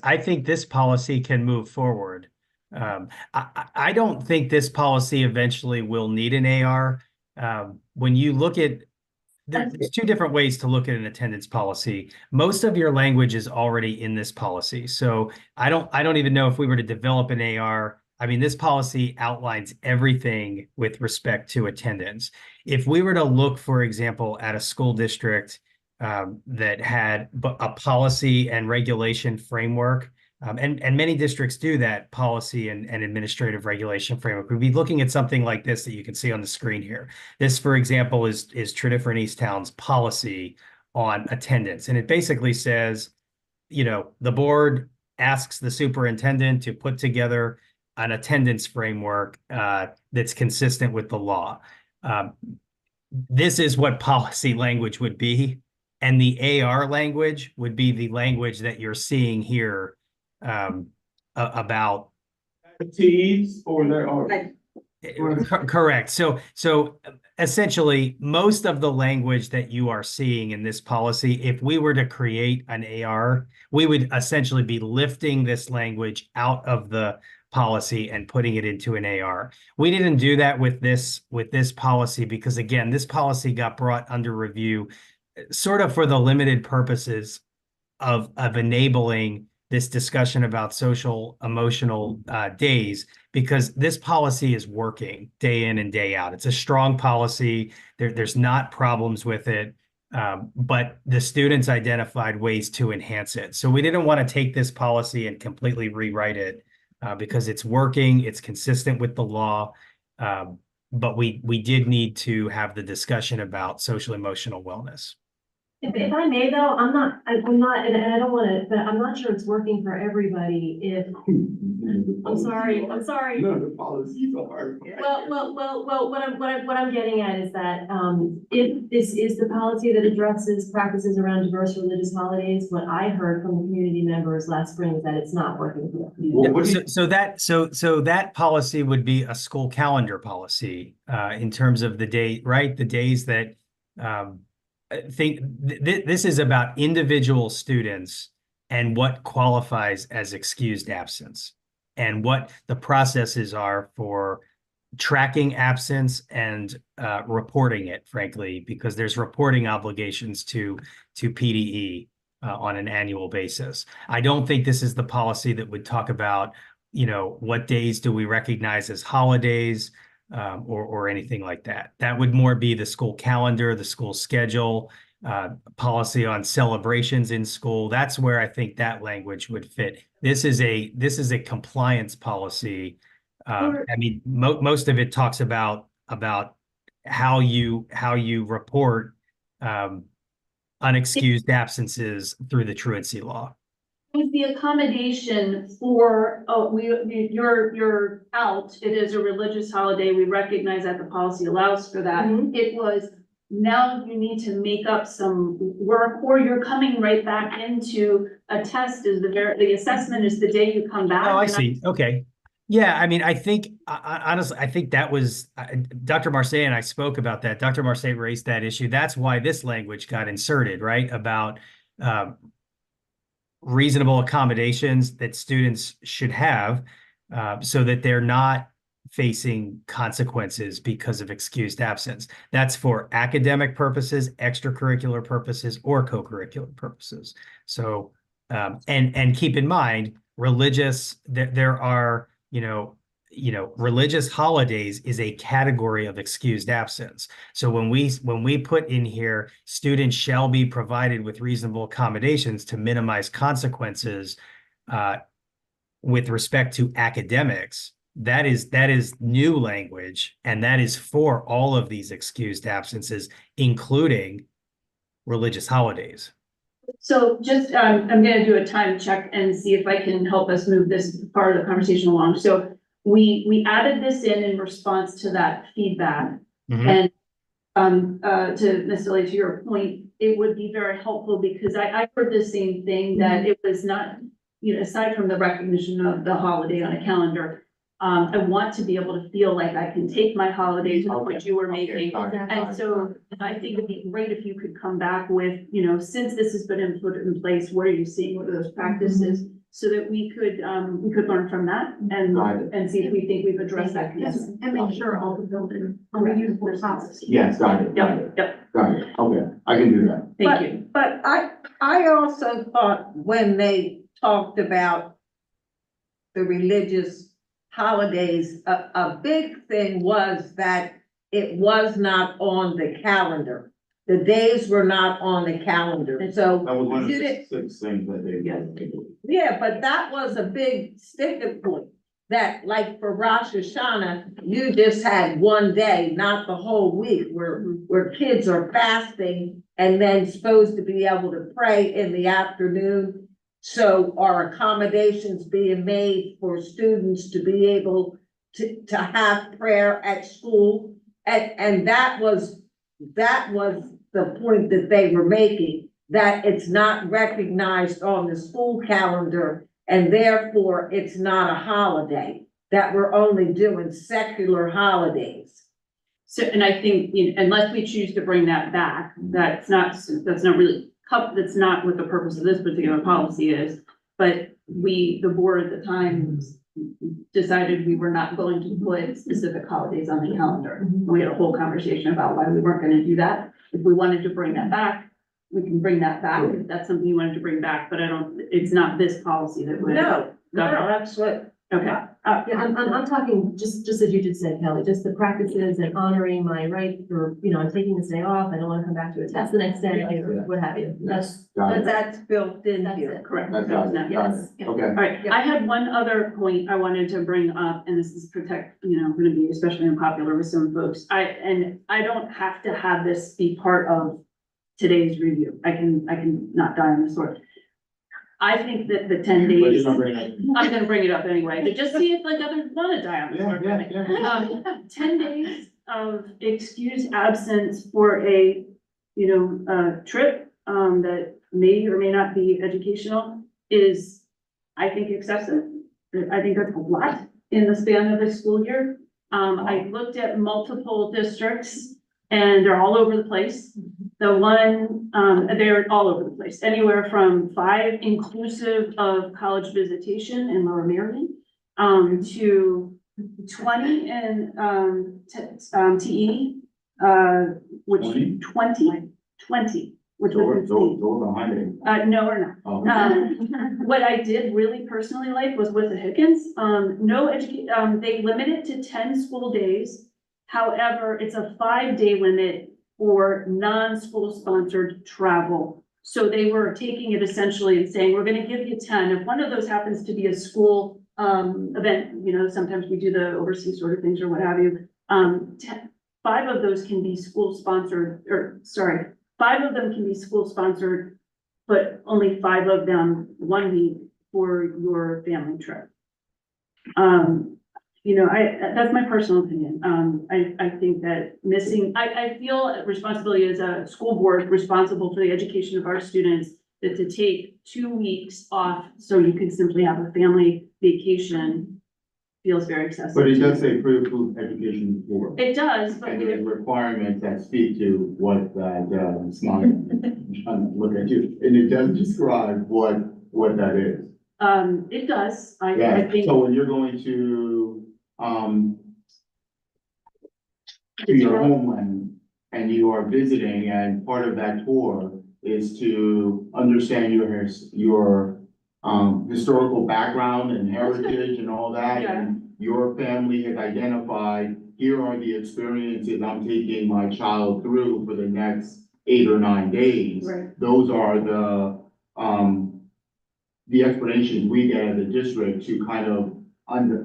I think this policy can move forward. I don't think this policy eventually will need an AR. When you look at, there's two different ways to look at an attendance policy. Most of your language is already in this policy. So I don't even know if we were to develop an AR. I mean, this policy outlines everything with respect to attendance. If we were to look, for example, at a school district that had a policy and regulation framework, and many districts do that policy and administrative regulation framework. We'd be looking at something like this that you can see on the screen here. This, for example, is Tredyffrin East Town's policy on attendance. And it basically says, you know, the board asks the superintendent to put together an attendance framework that's consistent with the law. This is what policy language would be. And the AR language would be the language that you're seeing here about Teas or there are. correct. So essentially, most of the language that you are seeing in this policy, if we were to create an AR, we would essentially be lifting this language out of the policy and putting it into an AR. We didn't do that with this policy because, again, this policy got brought under review sort of for the limited purposes of enabling this discussion about social emotional days, because this policy is working day in and day out. It's a strong policy. There's not problems with it, but the students identified ways to enhance it. So we didn't want to take this policy and completely rewrite it because it's working, it's consistent with the law, but we did need to have the discussion about social emotional wellness. If I may though, I'm not, and I don't want to, but I'm not sure it's working for everybody if, I'm sorry. No, the policies are. Well, what I'm getting at is that, if this is the policy that addresses practices around diverse religious holidays, what I heard from the community members last spring is that it's not working for them. So that policy would be a school calendar policy, in terms of the day, right? The days that, this is about individual students and what qualifies as excused absence and what the processes are for tracking absence and reporting it, frankly, because there's reporting obligations to PDE on an annual basis. I don't think this is the policy that would talk about, you know, what days do we recognize as holidays, or anything like that. That would more be the school calendar, the school schedule, policy on celebrations in school. That's where I think that language would fit. This is a compliance policy. I mean, most of it talks about how you report unexcused absences through the truancy law. With the accommodation for, you're out, it is a religious holiday, we recognize that the policy allows for that. It was, now you need to make up some work, or you're coming right back into a test, is the assessment is the day you come back. Oh, I see. Okay. Yeah, I mean, I think, honestly, I think that was, Dr. Marseille and I spoke about that. Dr. Marseille raised that issue. That's why this language got inserted, right? About reasonable accommodations that students should have, so that they're not facing consequences because of excused absence. That's for academic purposes, extracurricular purposes, or co-curricular purposes. So, and keep in mind, there are, religious holidays is a category of excused absence. So when we put in here, students shall be provided with reasonable accommodations to minimize consequences with respect to academics, that is new language, and that is for all of these excused absences, including religious holidays. So just, I'm gonna do a time check and see if I can help us move this part of the conversation along. So we added this in response to that feedback. Mhm. And to necessarily to your point, it would be very helpful because I heard the same thing, that it was not, you know, aside from the recognition of the holiday on a calendar, I want to be able to feel like I can take my holiday to the point you were making. And so I think it'd be great if you could come back with, you know, since this has been put in place, what are you seeing with those practices? So that we could learn from that and see if we think we've addressed that. Yes, and make sure all the buildings are reusable policy. Yes, got it. Yep. Got it. Okay, I can do that. Thank you. But I also thought when they talked about the religious holidays, a big thing was that it was not on the calendar. The days were not on the calendar, so. That was one of you the didn't- six things that they. Yeah, but that was a big sticking point, that like for Rosh Hashanah, you just had one day, not the whole week, where kids are fasting and then supposed to be able to pray in the afternoon. So are accommodations being made for students to be able to have prayer at school? And that was the point that they were making, that it's not recognized on the school calendar and therefore it's not a holiday, that we're only doing secular holidays. So, and I think, you know, unless we choose to bring that back, that's not really, that's not what the purpose of this particular policy is. But the board at the time decided we were not going to put specific holidays on the calendar. We had a whole conversation about why we weren't gonna do that. If we wanted to bring that back, we can bring that back, if that's something you wanted to bring back, but it's not this policy that would. No, that's what. Okay. Yeah, I'm talking, just as you just said, Kelly, just the practices and honoring my right for, you know, I'm taking this day off, I don't wanna come back to a test the next day, or what have you. That's, Got it. That's built in That's here. it. Correct. That's got it. Got yes. it. Okay. All right, I had one other point I wanted to bring up, and this is gonna be especially unpopular with some folks. I don't have to have this be part of today's review. I can not die on this sword. I think that the 10 But you're days, not bringing it up. I'm gonna bring it up anyway, but just see if like others wanna die on this sword. Yeah. 10 days of excused absence for a, trip, that may or may not be educational is, I think, excessive. I think that's a lot in the span of the school year. I looked at multiple districts and they're all over the place. They're all over the place, anywhere from 5 inclusive of college visitation in Lower Merion, to 20 in, TE, which 20, which was insane. Those behind it. No, we're not. Oh. What I did really personally like was with the Higgins, they limit it to 10 school days. However, it's a 5-day limit for non-school sponsored travel. So they were taking it essentially and saying, we're gonna give you 10. If one of those happens to be a school event, sometimes we do the overseas sort of things or what have you. 5 of those can be school sponsored, 5 of them can be school sponsored, but only 5 of them 1 week for your family trip. That's my personal opinion. I think that I feel responsibility as a school board responsible for the education of our students, that to take 2 weeks off so you can simply have a family vacation feels very excessive. But it does say pre-approved education board. It does, but And there's requirements that speak to what that, smart, I'm trying to look at you, and it does describe what that is. It does. I Yeah, think. so when you're going to your homeland and you are visiting, and part of that tour is to understand your historical background and heritage and all that. Yeah. And your family has identified, here are the experiences I'm taking my child through for the next 8 or 9 days. Right. Those are the explanations we get as a district to kind of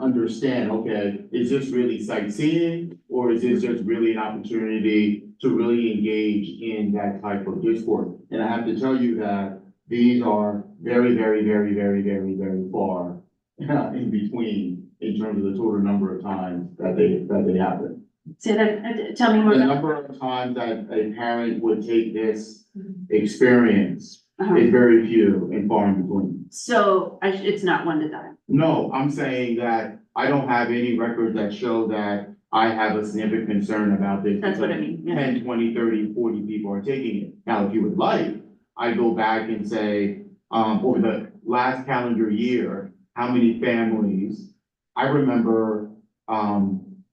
understand, okay, is this really sightseeing, or is this just really an opportunity to really engage in that type of discourse? And I have to tell you that these are very, very, very, very, very, very far in between in terms of the total number of times that they happen. Say that, tell me more The about. number of times that a parent would take this experience Uh-huh. is very few and far in between. So it's not one to die. No, I'm saying that I don't have any records that show that I have a significant concern about this. That's what I because mean, yeah. 10, 20, 30, 40 people are taking it. Now, if you would like, I go back and say, over the last calendar year, how many families? I remember,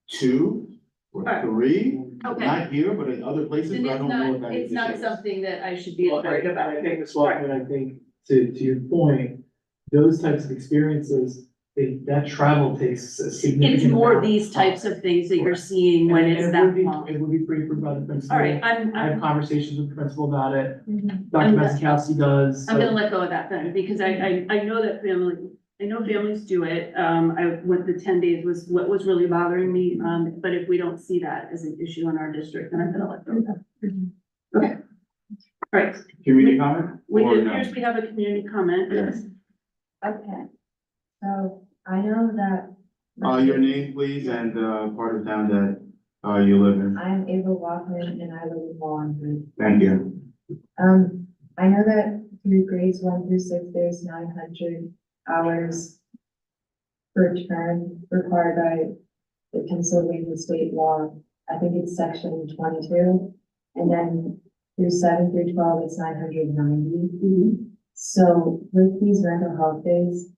2 or Right. 3, Okay. not here, but in other places, Then but I it's don't know if not, that is it's the not case. something that I should be worried about. I think Ms. Walkman, I think to your point, those types of experiences, that travel takes a significant. It's more amount of these types time. of things that you're seeing when And it's it that would be- long. It would be pre-approved by the principal. All right, I have I'm conversations with the principal about it. I'm Dr. gonna- Mezakowski does. I'm so- gonna let go of that then, because I know that I know families do it. What the 10 days was, what was really bothering me. But if we don't see that as an issue in our district, then I'm gonna let go of that. Okay. All right, Community comment? we Or do, no? here's, we have a community comment. Yes. Okay. So I know that. Your name, please, and, part of town that, you live in. I'm Ava Walkman and I live in Wallingford. Thank you. I know that through grades 1 through 6, there's 900 hours per term required by the Pennsylvania state law. I think it's section 22. And then through 7 through 12, it's 990. So with these mental health days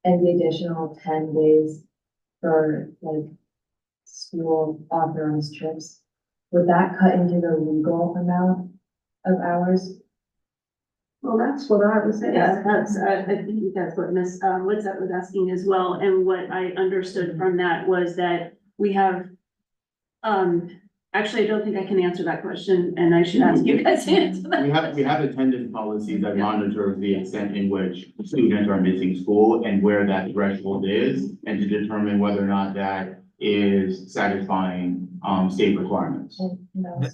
and the additional 10 days for like school authorized trips, would that cut into the legal amount of hours? Well, that's what I was saying. Yeah, that's, I think that's what Ms. Woodsett was asking as well. And what I understood from that was that we have, actually, I don't think I can answer that question, and I should ask you guys to answer that. We have attendance policies that monitor the extent in which students are missing school and where that threshold is, and to determine whether or not that is satisfying, state requirements.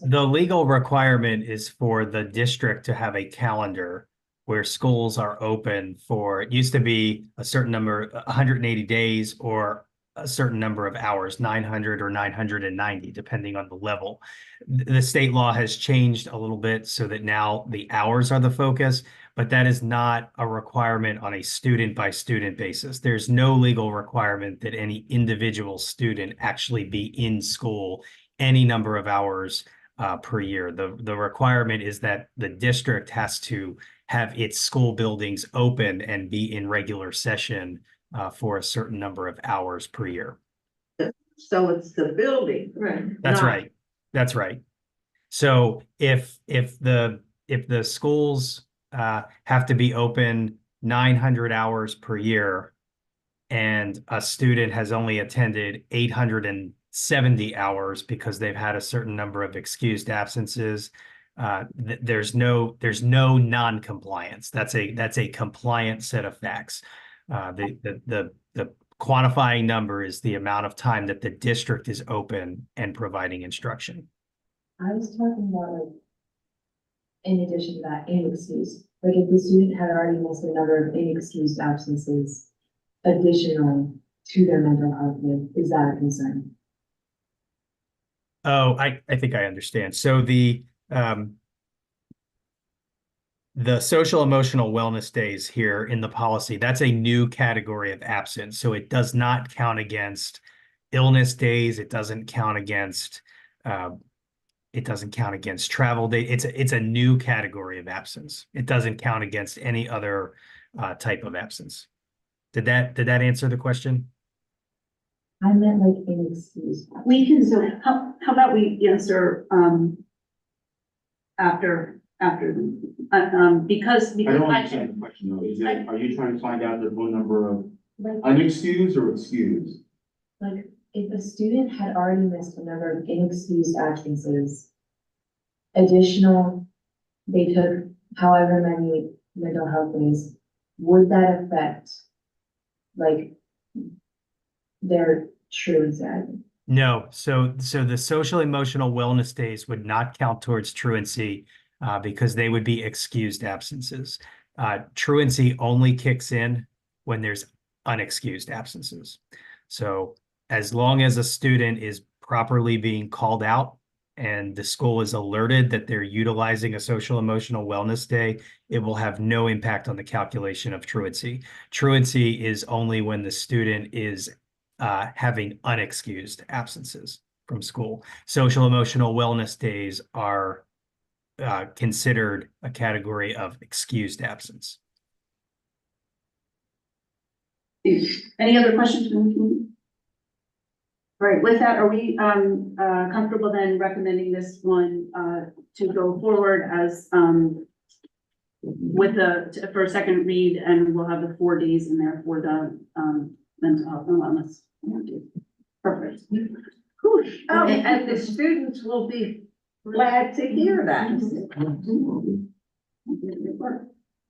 The legal requirement is for the district to have a calendar where schools are open for, it used to be a certain number, 180 days or a certain number of hours, 900 or 990, depending on the level. The state law has changed a little bit so that now the hours are the focus, but that is not a requirement on a student by student basis. There's no legal requirement that any individual student actually be in school any number of hours per year. The requirement is that the district has to have its school buildings open and be in regular session for a certain number of hours per year. So it's the building. Right. That's not- right. That's right. So if the schools have to be open 900 hours per year and a student has only attended 870 hours because they've had a certain number of excused absences, there's no non-compliance. That's a compliant set of facts. The quantifying number is the amount of time that the district is open and providing instruction. I was talking about like, in addition to that, inexcused. Like if the student had already missed a number of inexcused absences additional to their mental health leave, is that a concern? Oh, I think I understand. So the social emotional wellness days here in the policy, that's a new category of absence. So it does not count against illness days. It doesn't count against travel day. It's a new category of absence. It doesn't count against any other type of absence. Did that answer the question? I meant like inexcused. We can, so how about we answer, after, because I don't I, understand the question though. Are you trying to find out the full number of unexcused or excused? Like if a student had already missed a number of inexcused absences, additional, they took however many mental health days, would that affect like their truancy? No. So the social emotional wellness days would not count towards truancy because they would be excused absences. Truancy only kicks in when there's unexcused absences. So as long as a student is properly being called out and the school is alerted that they're utilizing a social emotional wellness day, it will have no impact on the calculation of truancy. Truancy is only when the student is having unexcused absences from school. Social emotional wellness days are considered a category of excused absence. Any other questions from the community? All right, with that, are we comfortable then recommending this one to go forward as with the for a second read, and we'll have the 4 days in there for the mental health and wellness. Perfect. Oh, and the students will be glad to hear that.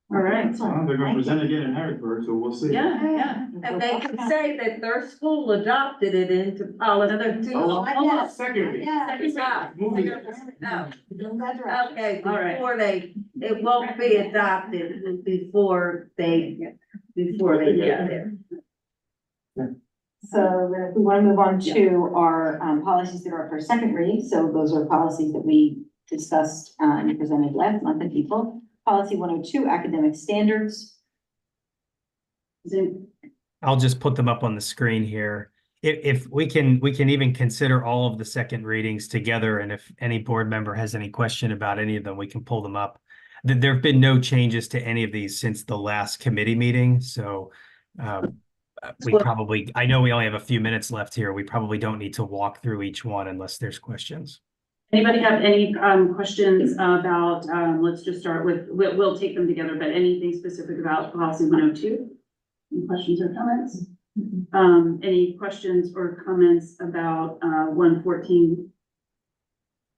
All right. Well, they're gonna present again in Harrisburg, so we'll see. Yeah. And they can say that their school adopted it into policy too. Oh, second. No. Okay, All right. before it won't be adopted before they get there. So then if we want to move on to our policies that are for second read, so those are policies that we discussed and presented last month in people. Policy 102, academic standards. I'll just put them up on the screen here. If we can even consider all of the second readings together, and if any board member has any question about any of them, we can pull them up. There have been no changes to any of these since the last committee meeting, so I know we only have a few minutes left here. We probably don't need to walk through each one unless there's questions. Anybody have any questions about, let's just start with, we'll take them together, but anything specific about policy 102? Any questions or comments? Any questions or comments about 114?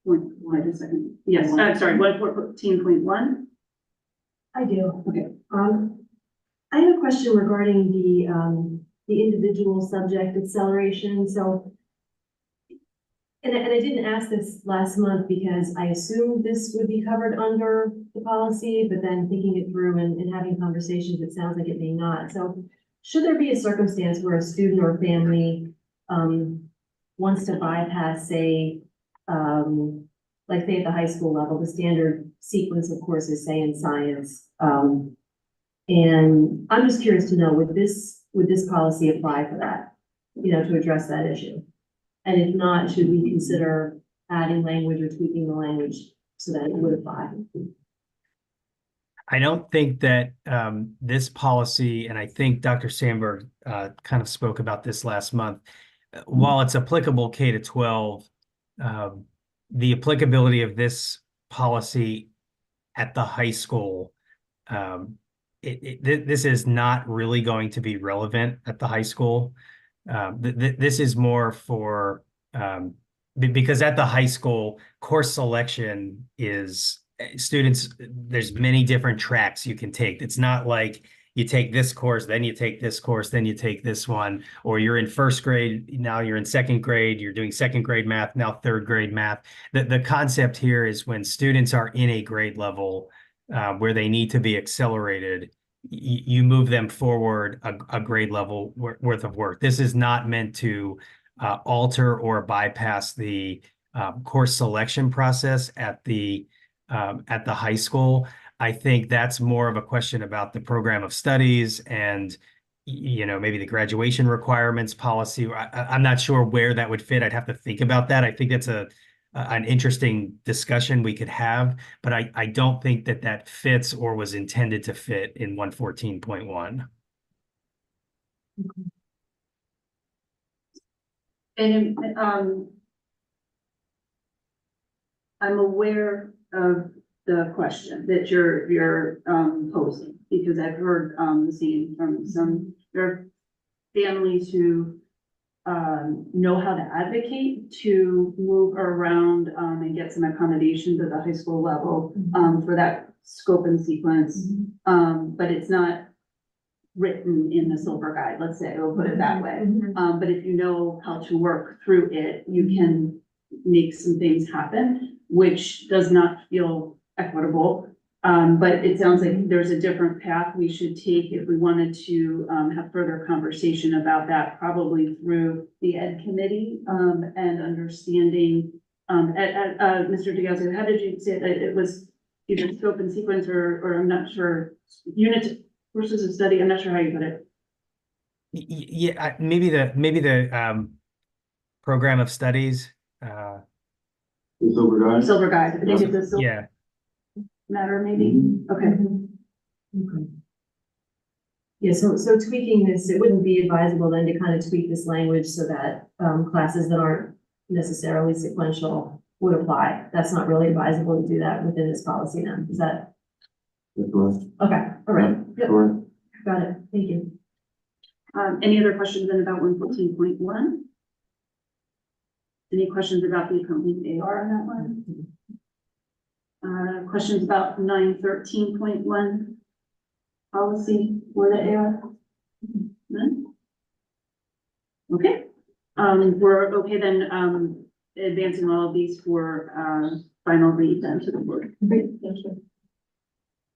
Wait a second. Yes, sorry, 114.1. I do. Okay. I have a question regarding the individual subject acceleration. So, and I didn't ask this last month because I assumed this would be covered under the policy, but then thinking it through and having conversations, it sounds like it may not. So should there be a circumstance where a student or family wants to bypass, say, like say at the high school level, the standard sequence of courses, say in science, and I'm just curious to know, would this policy apply for that, to address that issue? And if not, should we consider adding language or tweaking the language so that it would apply? I don't think that this policy, and I think Dr. Sandberg kind of spoke about this last month, while it's applicable K to 12, the applicability of this policy at the high school, this is not really going to be relevant at the high school. This is more for, because at the high school, course selection is students, there's many different tracks you can take. It's not like you take this course, then you take this course, then you take this one, or you're in first grade, now you're in second grade, you're doing second grade math, now third grade math. The concept here is when students are in a grade level where they need to be accelerated, you move them forward a grade level worth of work. This is not meant to alter or bypass the course selection process at the high school. I think that's more of a question about the program of studies and, maybe the graduation requirements policy. I'm not sure where that would fit. I'd have to think about that. I think that's an interesting discussion we could have, but I don't think that fits or was intended to fit in 114.1. And I'm aware of the question that you're posing, because I've heard the same from there are families who know how to advocate to move around and get some accommodations at the high school level for that scope and sequence, but it's not written in the silver guide, let's say, we'll put it that way. But if you know how to work through it, you can make some things happen, which does not feel equitable But it sounds like there's a different path we should take if we wanted to, have further conversation about that, probably through the ed committee, and understanding, Mr. DeGazio, how did you say it? It was either scope and sequence or I'm not sure, unit versus a study, I'm not sure how you put it. Yeah, maybe the program of studies, The silver guide. Silver guide, I think it's a silver yeah. matter maybe, okay. Okay. Yeah, so tweaking this, it wouldn't be advisable then to kind of tweak this language so that, classes that aren't necessarily sequential would apply. That's not really advisable to do that within this policy then, is that? That's correct. Okay, all right, yep, Correct. got it, thank you. Any other questions then about 114.1? Any questions about the accompanying AR on that one? Questions about 913.1 policy for the AR? None? Okay, we're okay then, advancing all of these for, final read then to the board. Great, thank you.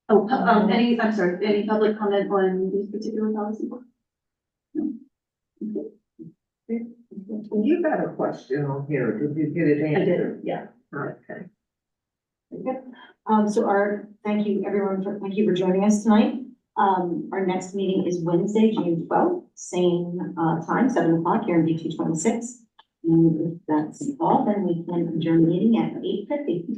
Oh, I'm sorry, any public comment on these particular policies? No? Okay. You got a question on here, did you get it I answered? did, yeah. Okay. Thank you for joining us tonight. Our next meeting is Wednesday, June 12th, same, time, 7 o'clock here in D226. And if that's all, then we can adjourn the meeting at 8:50.